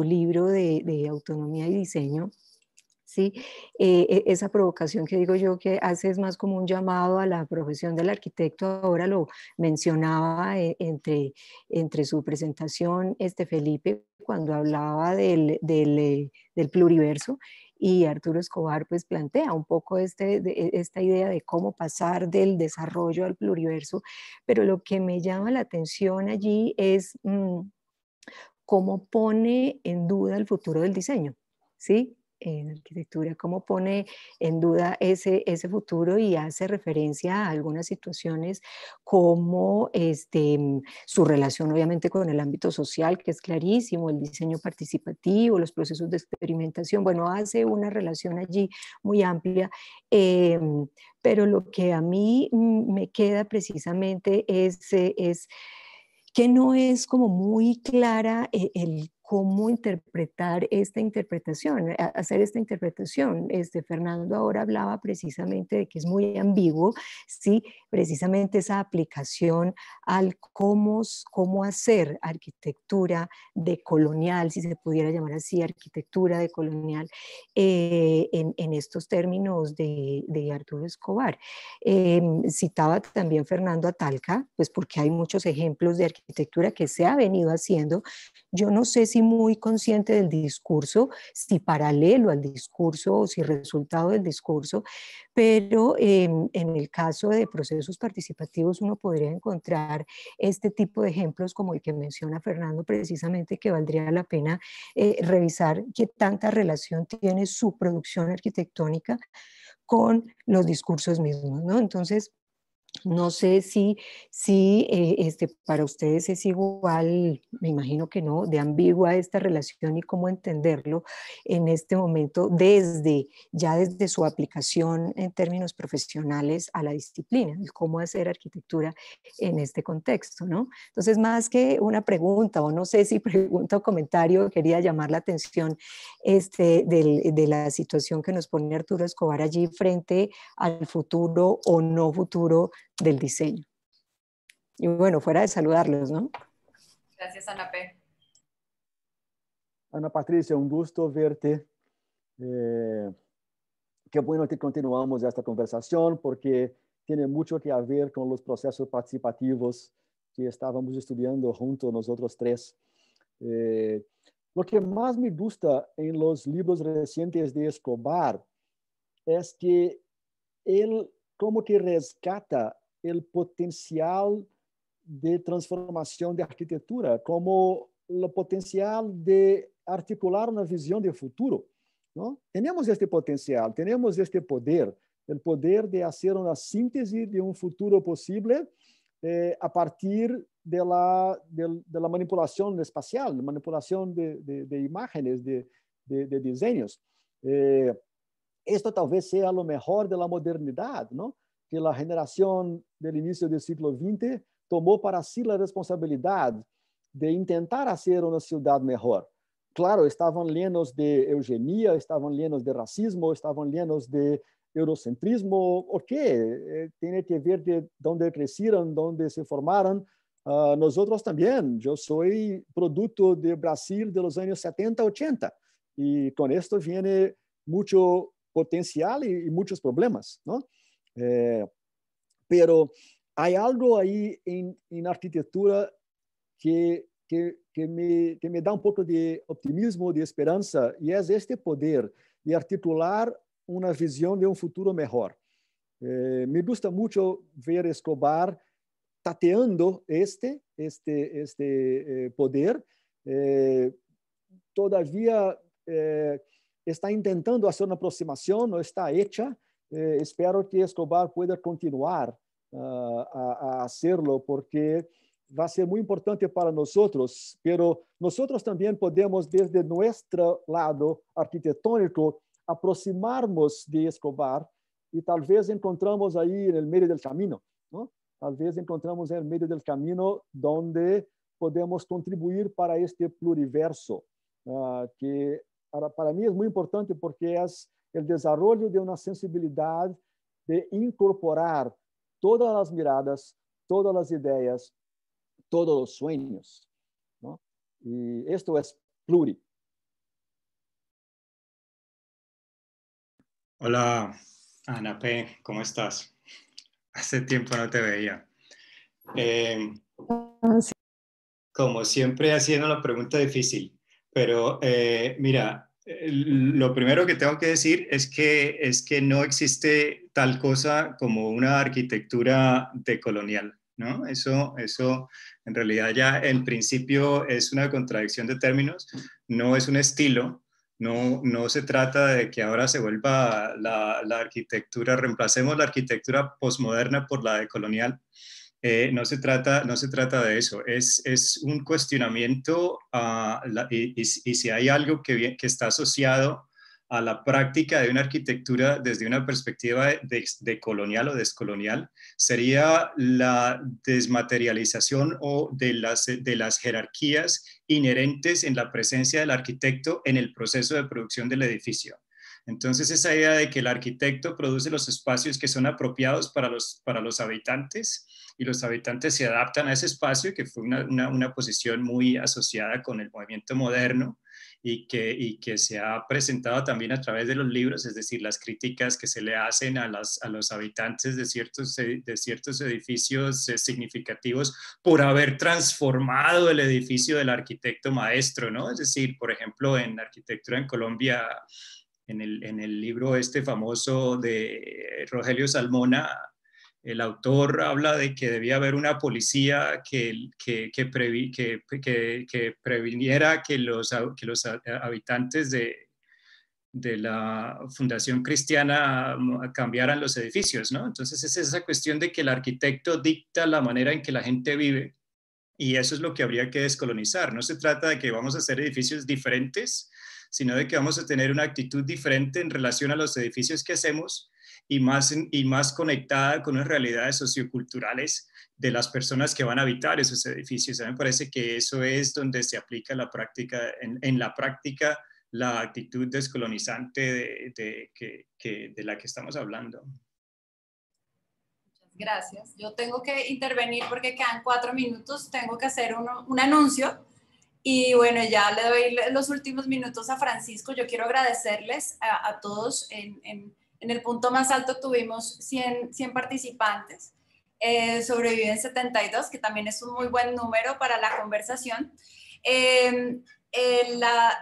libro de autonomía y diseño, ¿sí? Esa provocación que digo yo que hace es más como un llamado a la profesión del arquitecto. Ahora lo mencionaba entre su presentación Felipe cuando hablaba del pluriverso, y Arturo Escobar pues plantea un poco esta idea de cómo pasar del desarrollo al pluriverso, pero lo que me llama la atención allí es cómo pone en duda el futuro del diseño, ¿sí? En arquitectura, cómo pone en duda ese futuro y hace referencia a algunas situaciones como su relación obviamente con el ámbito social, que es clarísimo, el diseño participativo, los procesos de experimentación. Bueno, hace una relación allí muy amplia, pero lo que a mí me queda precisamente es que no es como muy clara el cómo interpretar esta interpretación, hacer esta interpretación. Fernando ahora hablaba precisamente de que es muy ambiguo, ¿sí? Precisamente esa aplicación al cómo hacer arquitectura decolonial, si se pudiera llamar así, arquitectura decolonial, en estos términos de Arturo Escobar. Citaba también Fernando a Talca, pues porque hay muchos ejemplos de arquitectura que se ha venido haciendo. Yo no sé si sí muy consciente del discurso, si paralelo al discurso o si resultado del discurso, pero en el caso de procesos participativos uno podría encontrar este tipo de ejemplos como el que menciona Fernando precisamente, que valdría la pena revisar qué tanta relación tiene su producción arquitectónica con los discursos mismos, ¿no? Entonces, no sé si para ustedes es igual, me imagino que no, de ambigua esta relación y cómo entenderlo en este momento desde su aplicación en términos profesionales a la disciplina, el cómo hacer arquitectura en este contexto, ¿no? Entonces, más que una pregunta, o no sé si pregunta o comentario, quería llamar la atención de la situación que nos pone Arturo Escobar allí frente al futuro o no futuro del diseño. Y bueno, fuera de saludarlos, ¿no? Gracias, Ana P. Ana Patricia, un gusto verte. Qué bueno que continuamos esta conversación porque tiene mucho que ver con los procesos participativos que estábamos estudiando juntos nosotros tres. Lo que más me gusta en los libros recientes de Escobar es que él como que rescata el potencial de transformación de arquitectura, como el potencial de articular una visión de futuro, ¿no? Tenemos este potencial, tenemos este poder, el poder de hacer una síntesis de un futuro posible a partir de la manipulación espacial, de manipulación de imágenes, de diseños. Esto tal vez sea lo mejor de la modernidad, ¿no? Que la generación del inicio del siglo XX tomó para sí la responsabilidad de intentar hacer una ciudad mejor. Claro, estaban llenos de eugenia, estaban llenos de racismo, estaban llenos de eurocentrismo. ¿O qué? Tiene que ver de dónde crecieron, dónde se formaron. Nosotros también. Yo soy producto de Brasil de los años 70, 80. Y con esto viene mucho potencial y muchos problemas, ¿no? Pero hay algo ahí en arquitectura que me da un poco de optimismo, de esperanza, y es este poder de articular una visión de un futuro mejor. Me gusta mucho ver Escobar tateando este poder. Todavía está intentando hacer una aproximación, no está hecha. Espero que Escobar pueda continuar a hacerlo, porque va a ser muy importante para nosotros, pero nosotros también podemos, desde nuestro lado arquitectónico, aproximarnos de Escobar y tal vez encontramos ahí en el medio del camino, ¿no? Tal vez encontramos en el medio del camino donde podemos contribuir para este pluriverso, que para mí es muy importante porque es el desarrollo de una sensibilidad de incorporar todas las miradas, todas las ideas, todos los sueños, ¿no? Y esto es pluri. Hola, Ana P., ¿cómo estás? Hace tiempo no te veía. Sí. Como siempre, haciendo la pregunta difícil, pero mira, lo primero que tengo que decir es que no existe tal cosa como una arquitectura decolonial, ¿no? Eso en realidad ya en principio es una contradicción de términos, no es un estilo. No se trata de que ahora se vuelva la arquitectura, reemplacemos la arquitectura posmoderna por la decolonial. No se trata de eso, es un cuestionamiento y si hay algo que está asociado a la práctica de una arquitectura desde una perspectiva de colonial o descolonial, sería la desmaterialización o de las jerarquías inherentes en la presencia del arquitecto en el proceso de producción del edificio. Entonces, esa idea de que el arquitecto produce los espacios que son apropiados para los habitantes y los habitantes se adaptan a ese espacio, que fue una posición muy asociada con el movimiento moderno, y que se ha presentado también a través de los libros, es decir, las críticas que se le hacen a los habitantes de ciertos edificios significativos por haber transformado el edificio del arquitecto maestro, ¿no? Es decir, por ejemplo, en Arquitectura en Colombia, en el libro este famoso de Rogelio Salmona, el autor habla de que debía haber una policía que previniera que los habitantes de la Fundación Cristiana cambiaran los edificios, ¿no? Entonces es esa cuestión de que el arquitecto dicta la manera en que la gente vive, y eso es lo que habría que descolonizar. No se trata de que vamos a hacer edificios diferentes, sino de que vamos a tener una actitud diferente en relación a los edificios que hacemos, y más conectada con las realidades socioculturales de las personas que van a habitar esos edificios. A mí me parece que eso es donde se aplica la práctica, en la práctica, la actitud descolonizante de la que estamos hablando. Muchas gracias. Yo tengo que intervenir porque quedan 4 minutos, tengo que hacer un anuncio. Y bueno, ya le doy los últimos minutos a Francisco. Yo quiero agradecerles a todos. En el punto más alto tuvimos 100 participantes. Sobreviven 72, que también es un muy buen número para la conversación.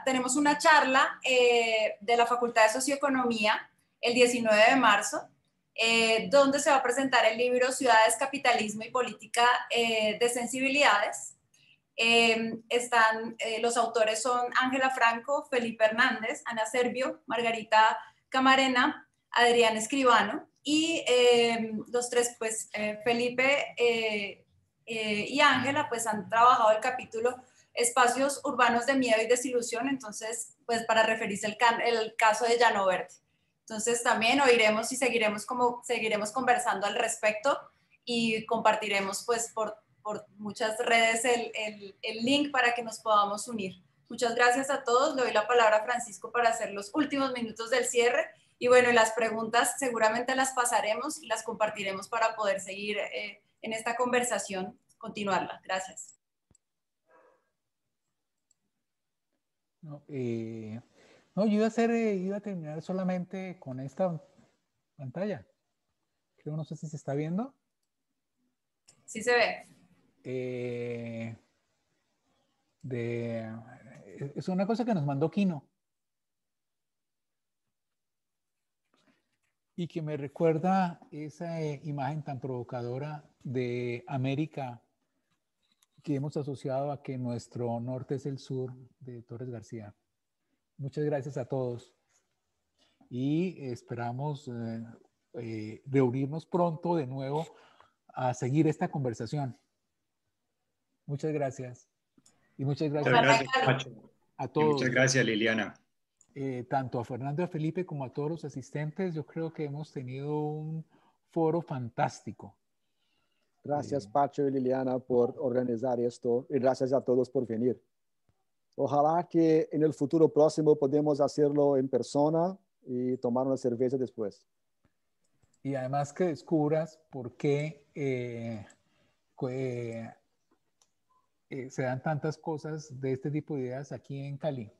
Tenemos una charla de la Facultad de Socioeconomía el 19 de marzo, donde se va a presentar el libro Ciudades, Capitalismo y Política de Sensibilidades. Los autores son Ángela Franco, Felipe Hernández, Ana Servio, Margarita Camarena, Adrián Escribano, y los tres, pues Felipe y Ángela, pues han trabajado el capítulo Espacios Urbanos de Miedo y Desilusión, entonces, pues para referirse el caso de Llano Verde. Entonces también oiremos y seguiremos conversando al respecto, y compartiremos pues por muchas redes el link para que nos podamos unir. Muchas gracias a todos. Le doy la palabra a Francisco para hacer los últimos minutos del cierre. Y bueno, las preguntas seguramente las pasaremos y las compartiremos para poder seguir en esta conversación, continuarla. Gracias. No, yo iba a terminar solamente con esta pantalla. Creo, no sé si se está viendo. Sí se ve. Es una cosa que nos mandó Kino y que me recuerda esa imagen tan provocadora de América que hemos asociado a que nuestro norte es el sur, de Torres García. Muchas gracias a todos y esperamos reunirnos pronto de nuevo a seguir esta conversación. Muchas gracias. Y muchas gracias, a todos. Y muchas gracias, Liliana. Tanto a Fernando y a Felipe como a todos los asistentes. Yo creo que hemos tenido un foro fantástico. Gracias, Pacho y Liliana, por organizar esto, y gracias a todos por venir. Ojalá que en el futuro próximo podamos hacerlo en persona y tomar una cerveza después. Y además que descubras por qué se dan tantas cosas de este tipo de ideas aquí en Cali.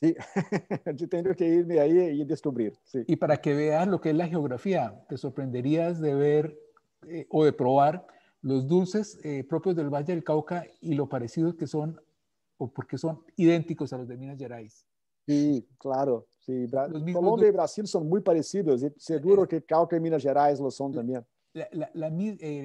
Sí, yo tengo que irme ahí y descubrir. Sí. Y para que veas lo que es la geografía, te sorprenderías de ver o de probar los dulces propios del Valle del Cauca y lo parecidos que son, o porque son idénticos a los de Minas Gerais. Sí, claro. Sí. Colombia y Brasil son muy parecidos, y seguro que Cauca y Minas Gerais lo son también.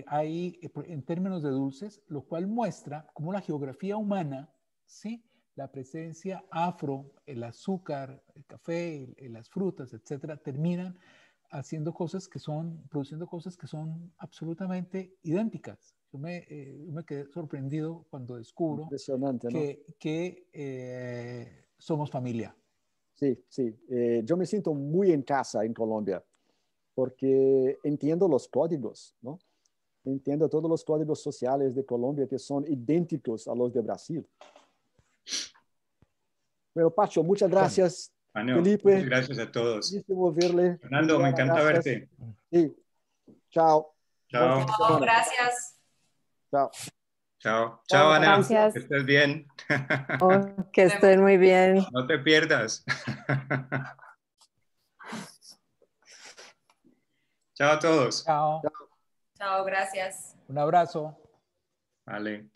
Hay en términos de dulces, lo cual muestra cómo la geografía humana, ¿sí?, la presencia afro, el azúcar, el café, las frutas, etcétera, terminan produciendo cosas que son absolutamente idénticas. Yo me quedé sorprendido cuando descubro que somos familia. Sí, sí. Yo me siento muy en casa en Colombia, porque entiendo los códigos, ¿no? Entiendo todos los códigos sociales de Colombia que son idénticos a los de Brasil. Bueno, Pacho, muchas gracias. Felipe, muchas gracias a todos. Verle. Fernando, me encanta verte. Sí. Chao. Chao. Gracias. Chao. Chao. Chao, Ana. Gracias. Que estés bien. Que estén muy bien. No te pierdas. Chao a todos. Chao. Chao, gracias. Un abrazo. Vale.